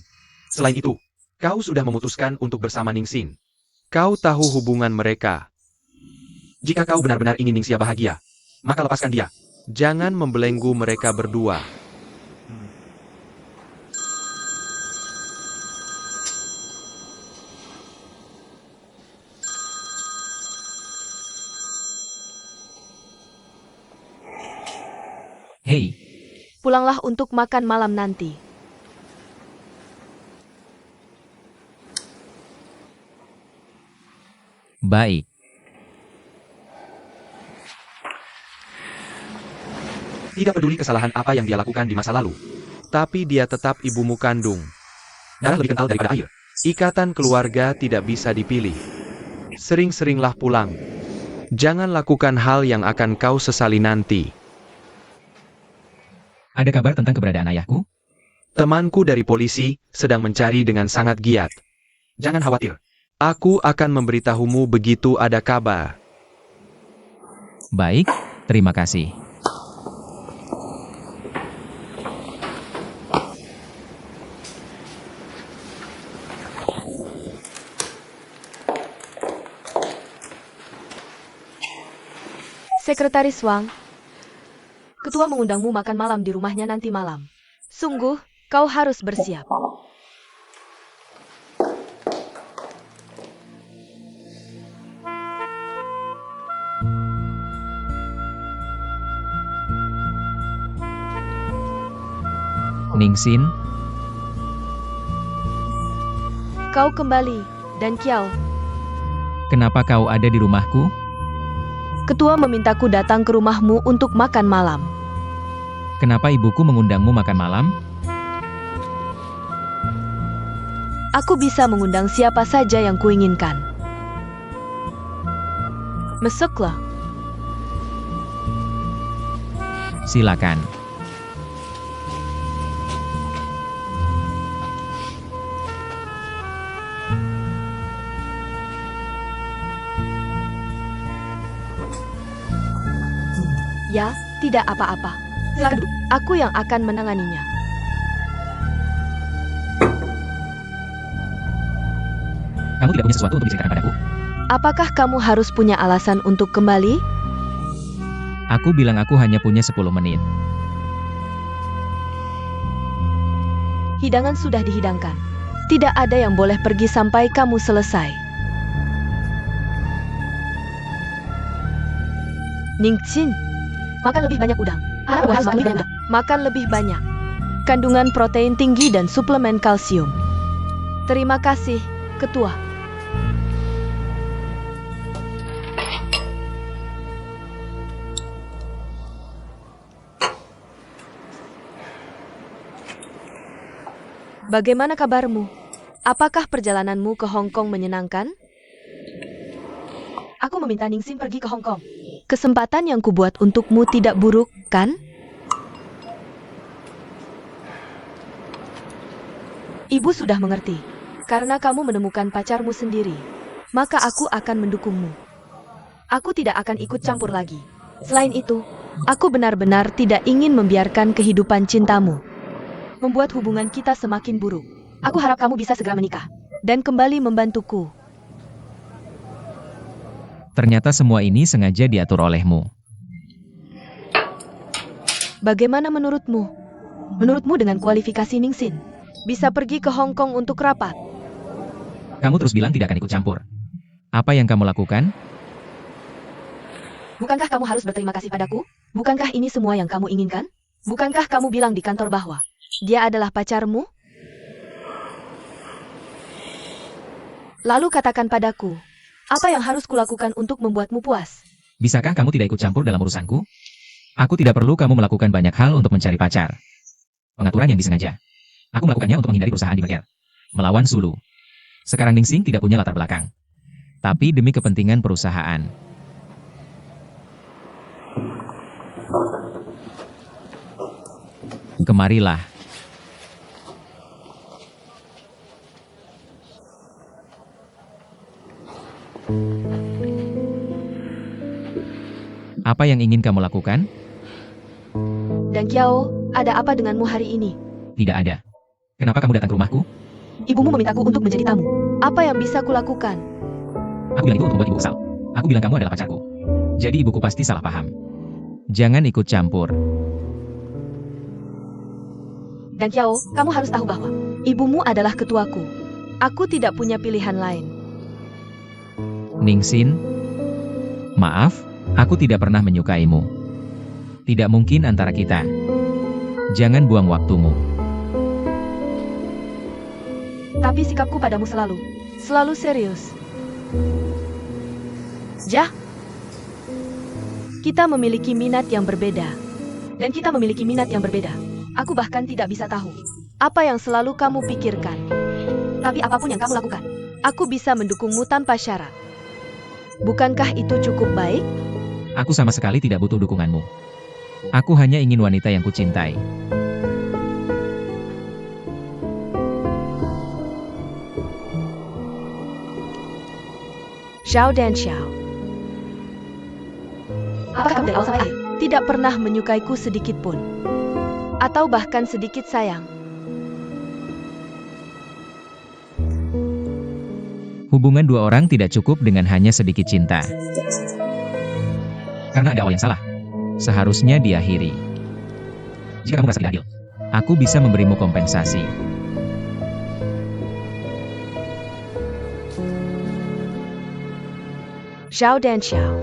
Selain itu, kau sudah memutuskan untuk bersama Ningxin. Kau tahu hubungan mereka. Jika kau benar-benar ingin Ningxia bahagia, maka lepaskan dia. Jangan membelenggu mereka berdua. Hei, Pulanglah untuk makan malam nanti. baik. Tidak peduli kesalahan apa yang dia lakukan di masa lalu. Tapi dia tetap ibumu kandung. Darah lebih kental daripada air. Ikatan keluarga tidak bisa dipilih. Sering-seringlah pulang. Jangan lakukan hal yang akan kau sesali nanti. Ada kabar tentang keberadaan ayahku? Temanku dari polisi sedang mencari dengan sangat giat. Jangan khawatir. Aku akan memberitahumu begitu ada kabar. Baik, terima kasih. Sekretaris Wang, ketua mengundangmu makan malam di rumahnya nanti malam. Sungguh, kau harus bersiap. Ningsin, Kau kembali, dan Kiao. kenapa kau ada di rumahku? Ketua memintaku datang ke rumahmu untuk makan malam. Kenapa ibuku mengundangmu makan malam? Aku bisa mengundang siapa saja yang kuinginkan. Masuklah. Silakan. Ya, tidak apa-apa. Silakan duduk. Aku yang akan menanganinya. Kamu tidak punya sesuatu untuk diceritakan padaku? Apakah kamu harus punya alasan untuk kembali? Aku bilang aku hanya punya 10 menit. Hidangan sudah dihidangkan. Tidak ada yang boleh pergi sampai kamu selesai. Ningxin, makan lebih banyak udang. Anak buah harus makan lebih banyak. Makan lebih banyak. Kandungan protein tinggi dan suplemen kalsium. Terima kasih, Ketua. Bagaimana kabarmu? Apakah perjalananmu ke Hong Kong menyenangkan? Aku meminta Ningsin pergi ke Hong Kong. Kesempatan yang kubuat untukmu tidak buruk, kan? Ibu sudah mengerti. Karena kamu menemukan pacarmu sendiri, maka aku akan mendukungmu. Aku tidak akan ikut campur lagi. Selain itu, aku benar-benar tidak ingin membiarkan kehidupan cintamu membuat hubungan kita semakin buruk. Aku harap kamu bisa segera menikah dan kembali membantuku. Ternyata semua ini sengaja diatur olehmu. Bagaimana menurutmu? Menurutmu dengan kualifikasi Ningsin, bisa pergi ke Hong Kong untuk rapat? Kamu terus bilang tidak akan ikut campur. Apa yang kamu lakukan? Bukankah kamu harus berterima kasih padaku? Bukankah ini semua yang kamu inginkan? Bukankah kamu bilang di kantor bahwa dia adalah pacarmu? Lalu katakan padaku, apa yang harus kulakukan untuk membuatmu puas? Bisakah kamu tidak ikut campur dalam urusanku? Aku tidak perlu kamu melakukan banyak hal untuk mencari pacar. Pengaturan yang disengaja. Aku melakukannya untuk menghindari perusahaan di Berger. Melawan Sulu. Sekarang Ningsing tidak punya latar belakang. Tapi demi kepentingan perusahaan. Kemarilah. Apa yang ingin kamu lakukan? Dan Kiao, ada apa denganmu hari ini? Tidak ada. Kenapa kamu datang ke rumahku? Ibumu memintaku untuk menjadi tamu. Apa yang bisa kulakukan? Aku bilang itu untuk membuat ibu kesal. Aku bilang kamu adalah pacarku. Jadi ibuku pasti salah paham. Jangan ikut campur. Dan Kiao, kamu harus tahu bahwa ibumu adalah ketuaku. Aku tidak punya pilihan lain. Ningsin, maaf, aku tidak pernah menyukaimu. Tidak mungkin antara kita. Jangan buang waktumu. Tapi sikapku padamu selalu serius. Jah, kita memiliki minat yang berbeda. Dan kita memiliki minat yang berbeda. Aku bahkan tidak bisa tahu apa yang selalu kamu pikirkan. Tapi apapun yang kamu lakukan, aku bisa mendukungmu tanpa syarat. Bukankah itu cukup baik? Aku sama sekali tidak butuh dukunganmu. Aku hanya ingin wanita yang kucintai. Zhao dan Xiao. Apakah kamu dari awal sampai akhir? Tidak pernah menyukaiku sedikit pun. Atau bahkan sedikit sayang. Hubungan dua orang tidak cukup dengan hanya sedikit cinta. Karena ada awal yang salah. Seharusnya diakhiri. Jika kamu merasa tidak adil, aku bisa memberimu kompensasi. Zhao dan Xiao.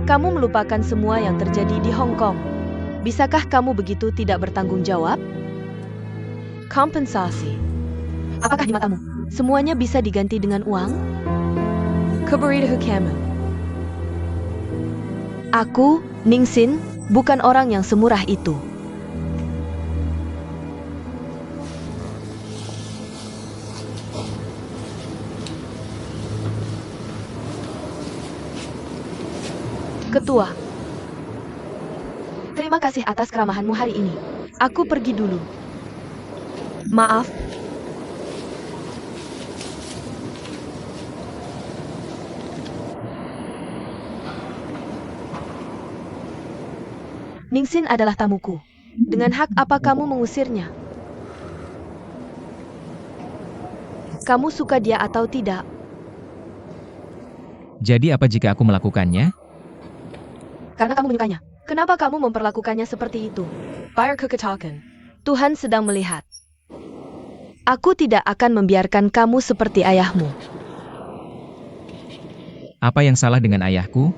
Kamu melupakan semua yang terjadi di Hong Kong. Bisakah kamu begitu tidak bertanggung jawab? Kompensasi. Apakah di matamu? Semuanya bisa diganti dengan uang? Keberitahuan. Aku, Ningsin, bukan orang yang semurah itu. Ketua, Terima kasih atas keramahanmu hari ini. aku pergi dulu. Maaf. Ningsin adalah tamuku. Dengan hak apa kamu mengusirnya? Kamu suka dia atau tidak? Jadi apa jika aku melakukannya? Karena kamu menyukainya. Kenapa kamu memperlakukannya seperti itu? Fire Kuketaken. Tuhan sedang melihat. Aku tidak akan membiarkan kamu seperti ayahmu. Apa yang salah dengan ayahku?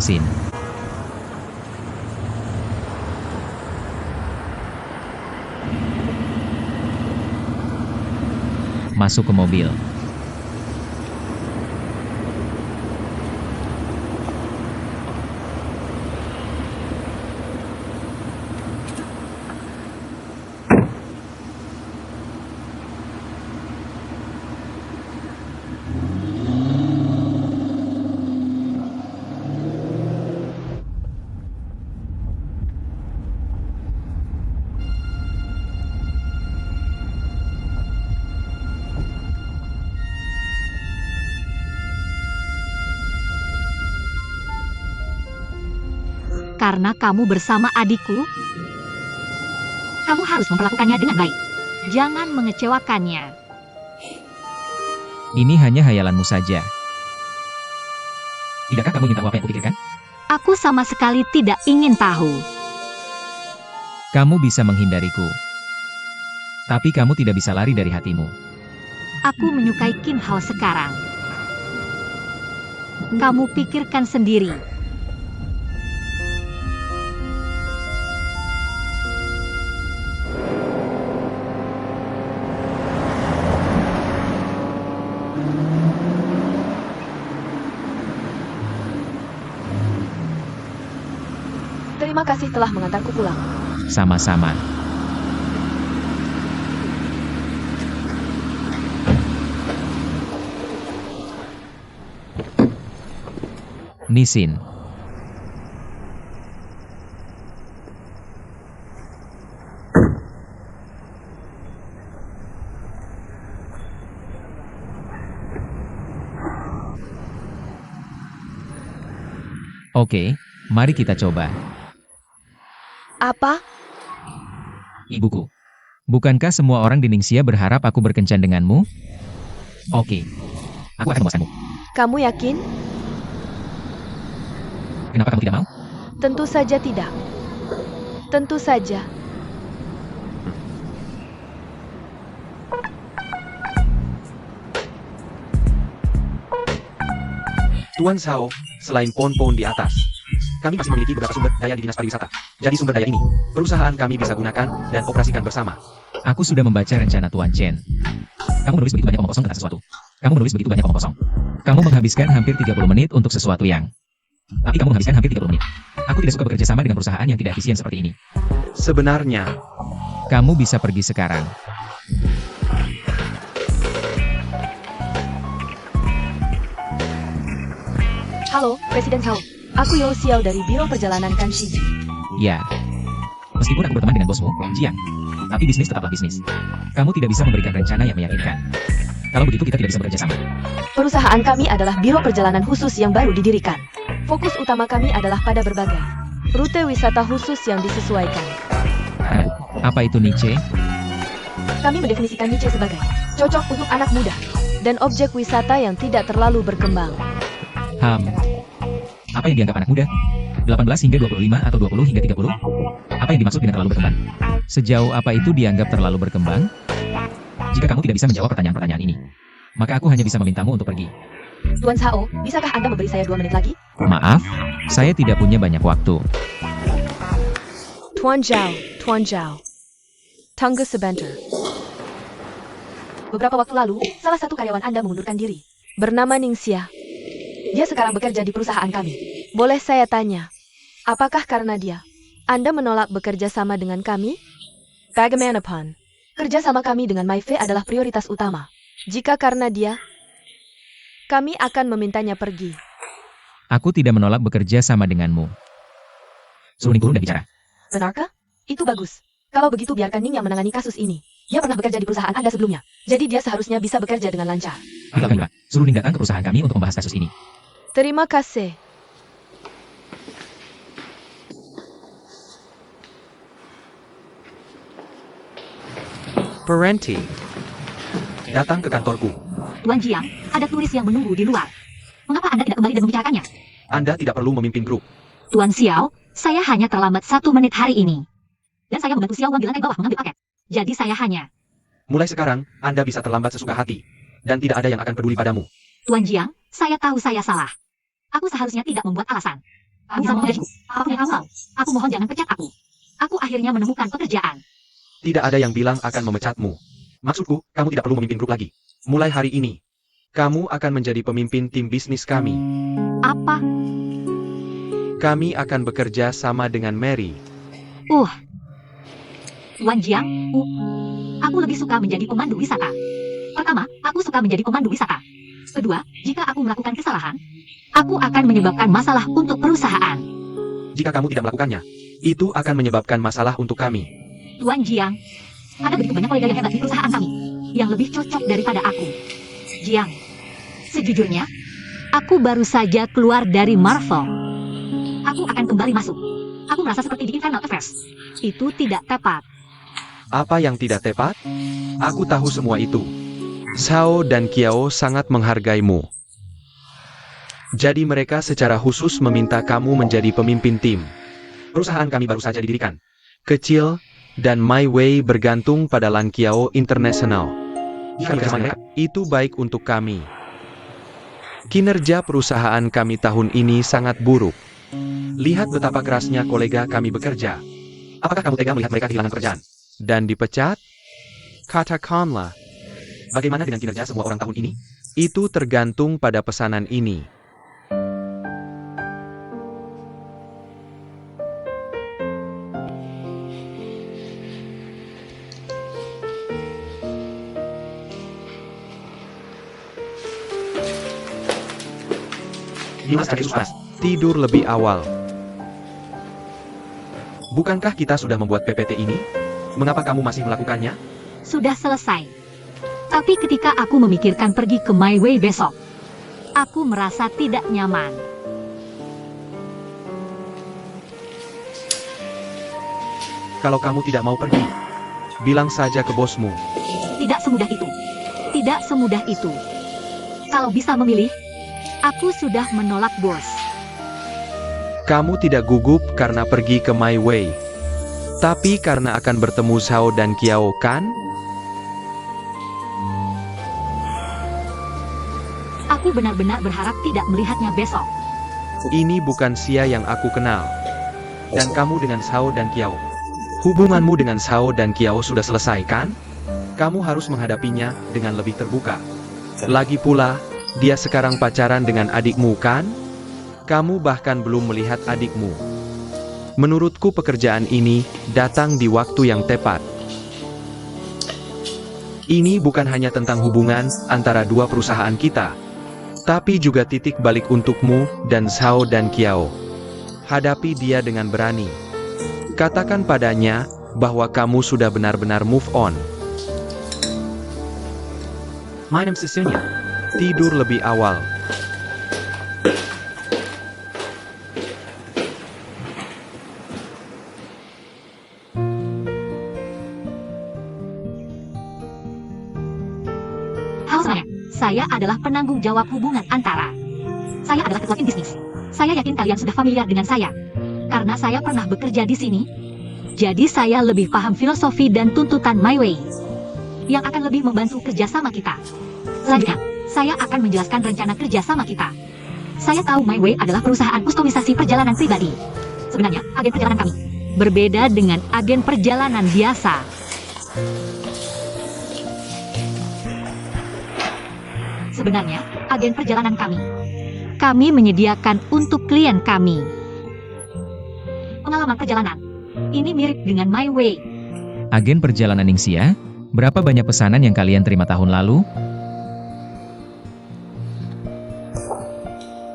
Sin. Masuk ke mobil. Karena kamu bersama adikku, kamu harus memperlakukannya dengan baik. Jangan mengecewakannya. Ini hanya hayalanmu saja. Tidakkah kamu ingin tahu apa yang kupikirkan? Aku sama sekali tidak ingin tahu. Kamu bisa menghindariku. Tapi kamu tidak bisa lari dari hatimu. Aku menyukai Qin Hao sekarang. Kamu pikirkan sendiri. Terima kasih telah mengantarku pulang. Sama-sama. Nisin. Oke, mari kita coba. Apa? Ibuku. Bukankah semua orang di Ningxia berharap aku berkencan denganmu? Oke. Aku akan memuaskanmu. Kamu yakin? Kenapa kamu tidak mau? Tentu saja tidak. Tentu saja. Tuan Zhao, selain pohon-pohon di atas, kami masih memiliki beberapa sumber daya di Dinas Pariwisata. Jadi sumber daya ini, perusahaan kami bisa gunakan dan operasikan bersama. Aku sudah membaca rencana Tuan Chen. Kamu menulis begitu banyak omong kosong tentang sesuatu. Kamu menulis begitu banyak omong kosong. Kamu menghabiskan hampir 30 menit untuk sesuatu yang... Tapi kamu menghabiskan hampir 30 menit. Aku tidak suka bekerja sama dengan perusahaan yang tidak efisien seperti ini. Sebenarnya, Kamu bisa pergi sekarang. Halo, Presiden Cao. Aku Yo Xiao dari Biro Perjalanan Kanshiji. Ya. Meskipun aku berteman dengan bosmu, Jiang. Tapi bisnis tetaplah bisnis. Kamu tidak bisa memberikan rencana yang meyakinkan. Kalau begitu kita tidak bisa bekerja sama. Perusahaan kami adalah Biro Perjalanan Khusus yang baru didirikan. Fokus utama kami adalah pada berbagai rute wisata khusus yang disesuaikan. Apa itu niche? Kami mendefinisikan niche sebagai cocok untuk anak muda dan objek wisata yang tidak terlalu berkembang. Apa yang dianggap anak muda? 18 hingga 25 atau 20 hingga 30? Apa yang dimaksud dengan terlalu berkembang? Sejauh apa itu dianggap terlalu berkembang? Jika kamu tidak bisa menjawab pertanyaan-pertanyaan ini, maka aku hanya bisa memintamu untuk pergi. Tuan Sao, bisakah Anda memberi saya 2 menit lagi? Maaf, saya tidak punya banyak waktu. Tuan Zhao. Tunggu sebentar. Beberapa waktu lalu, salah satu karyawan Anda mengundurkan diri. Bernama Ningxia. Dia sekarang bekerja di perusahaan kami. Boleh saya tanya, apakah karena dia, Anda menolak bekerja sama dengan kami? Bagaimanapun, kerja sama kami dengan Mai Fei adalah prioritas utama. Jika karena dia, kami akan memintanya pergi. Aku tidak menolak bekerja sama denganmu. Suruh Ning turun dan bicara. Benarkah? Itu bagus. Kalau begitu biarkan Ning yang menangani kasus ini. Dia pernah bekerja di perusahaan Anda sebelumnya. Jadi dia seharusnya bisa bekerja dengan lancar. Baiklah, suruh Ning datang ke perusahaan kami untuk membahas kasus ini. Terima kasih. Parenti, datang ke kantorku. Tuan Jiang, ada turis yang menunggu di luar. Mengapa Anda tidak kembali dan membicarakannya? Anda tidak perlu memimpin grup. Tuan Xiao, saya hanya terlambat 1 menit hari ini. Dan saya membantu Xiao Wang di lantai bawah mengambil paket. Jadi saya hanya... Mulai sekarang, Anda bisa terlambat sesuka hati. Dan tidak ada yang akan peduli padamu. Tuan Jiang, saya tahu saya salah. Aku seharusnya tidak membuat alasan. Bisa mengajuku. Apapun yang kau mau. Aku mohon jangan pecat aku. Aku akhirnya menemukan pekerjaan. Tidak ada yang bilang akan memecatmu. Maksudku, kamu tidak perlu memimpin grup lagi. Mulai hari ini, kamu akan menjadi pemimpin tim bisnis kami. Apa? Kami akan bekerja sama dengan Mary. Tuan Jiang, aku lebih suka menjadi pemandu wisata. Pertama, aku suka menjadi pemandu wisata. Kedua, jika aku melakukan kesalahan, aku akan menyebabkan masalah untuk perusahaan. Jika kamu tidak melakukannya, itu akan menyebabkan masalah untuk kami. Tuan Jiang, ada begitu banyak kolega yang hebat di perusahaan kami, yang lebih cocok daripada aku. Jiang, sejujurnya, aku baru saja keluar dari Marvel. Aku akan kembali masuk. Aku merasa seperti di Infernal Affairs. Itu tidak tepat. Apa yang tidak tepat? Aku tahu semua itu. Sao dan Kiao sangat menghargaimu. Jadi mereka secara khusus meminta kamu menjadi pemimpin tim. Perusahaan kami baru saja didirikan. Kecil, dan My Way bergantung pada Lan Kiao International. Jika bersama mereka, itu baik untuk kami. Kinerja perusahaan kami tahun ini sangat buruk. Lihat betapa kerasnya kolega kami bekerja. Apakah kamu tega melihat mereka kehilangan pekerjaan? Dan dipecat? Katakanlah. Bagaimana dengan kinerja semua orang tahun ini? Itu tergantung pada pesanan ini. Tidur lebih awal. Bukankah kita sudah membuat PPT ini? Mengapa kamu masih melakukannya? Sudah selesai. Tapi ketika aku memikirkan pergi ke My Way besok, aku merasa tidak nyaman. Kalau kamu tidak mau pergi, bilang saja ke bosmu. Tidak semudah itu. Tidak semudah itu. Kalau bisa memilih, aku sudah menolak bos. Kamu tidak gugup karena pergi ke My Way. Tapi karena akan bertemu Zhao dan Kiao, kan? Aku benar-benar berharap tidak melihatnya besok. Ini bukan Xia yang aku kenal. Dan kamu dengan Zhao dan Kiao. Hubunganmu dengan Zhao dan Kiao sudah selesai, kan? Kamu harus menghadapinya dengan lebih terbuka. Lagi pula, Dia sekarang pacaran dengan adikmu kan? Kamu bahkan belum melihat adikmu. Menurutku pekerjaan ini datang di waktu yang tepat. Ini bukan hanya tentang hubungan antara dua perusahaan kita, tapi juga titik balik untukmu dan Zhao dan Qiao. Hadapi dia dengan berani. Katakan padanya bahwa kamu sudah benar-benar move on. My name is Sonia. Tidur lebih awal. Halo semuanya, saya adalah penanggung jawab hubungan antara. Saya adalah ketua tim bisnis. Saya yakin kalian sudah familiar dengan saya. Karena saya pernah bekerja di sini. Jadi saya lebih paham filosofi dan tuntutan My Way. Yang akan lebih membantu kerjasama kita. Selanjutnya, saya akan menjelaskan rencana kerjasama kita. Saya tahu My Way adalah perusahaan kustomisasi perjalanan pribadi. Sebenarnya, agen perjalanan kami berbeda dengan agen perjalanan biasa. Sebenarnya, agen perjalanan kami menyediakan untuk klien kami pengalaman perjalanan. Ini mirip dengan My Way. Agen perjalanan Ningxia, berapa banyak pesanan yang kalian terima tahun lalu?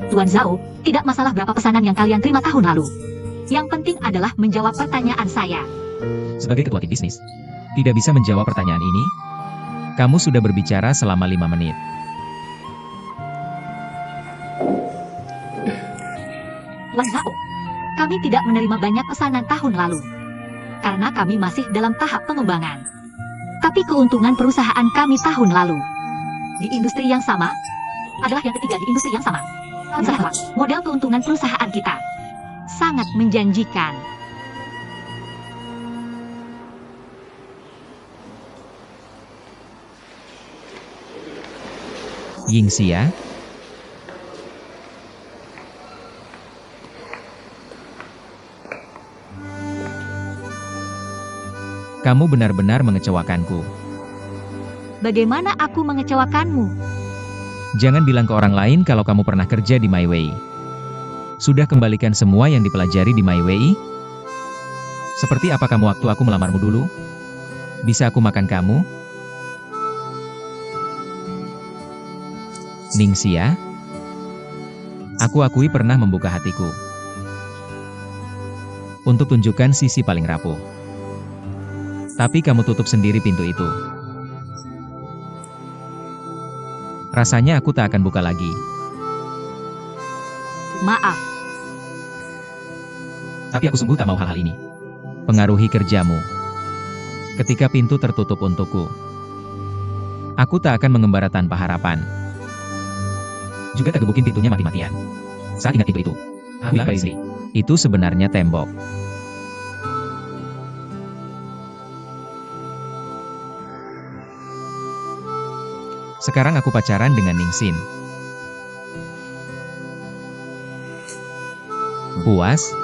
Tuan Zhao, tidak masalah berapa pesanan yang kalian terima tahun lalu. Yang penting adalah menjawab pertanyaan saya. Sebagai ketua tim bisnis, tidak bisa menjawab pertanyaan ini? Kamu sudah berbicara selama 5 menit. Tuan Zhao, kami tidak menerima banyak pesanan tahun lalu. Karena kami masih dalam tahap pengembangan. Tapi keuntungan perusahaan kami tahun lalu di industri yang sama adalah yang ketiga di industri yang sama. Salah, model keuntungan perusahaan kita sangat menjanjikan. Yingxia, kamu benar-benar mengecewakanku. Bagaimana aku mengecewakanmu? Jangan bilang ke orang lain kalau kamu pernah kerja di My Way. Sudah kembalikan semua yang dipelajari di My Way? Seperti apa kamu waktu aku melamarmu dulu? Bisa aku makan kamu? Ningxia, aku akui pernah membuka hatiku untuk tunjukkan sisi paling rapuh. Tapi kamu tutup sendiri pintu itu. Rasanya aku tak akan buka lagi. Maaf, Tapi aku sungguh tak mau hal-hal ini pengaruhi kerjamu. Ketika pintu tertutup untukku, aku tak akan mengembara tanpa harapan. Juga tak gebukin pintunya mati-matian. Saat ingat pintu itu, aku bilang ke istri, itu sebenarnya tembok. Sekarang aku pacaran dengan Ningxin. Puas?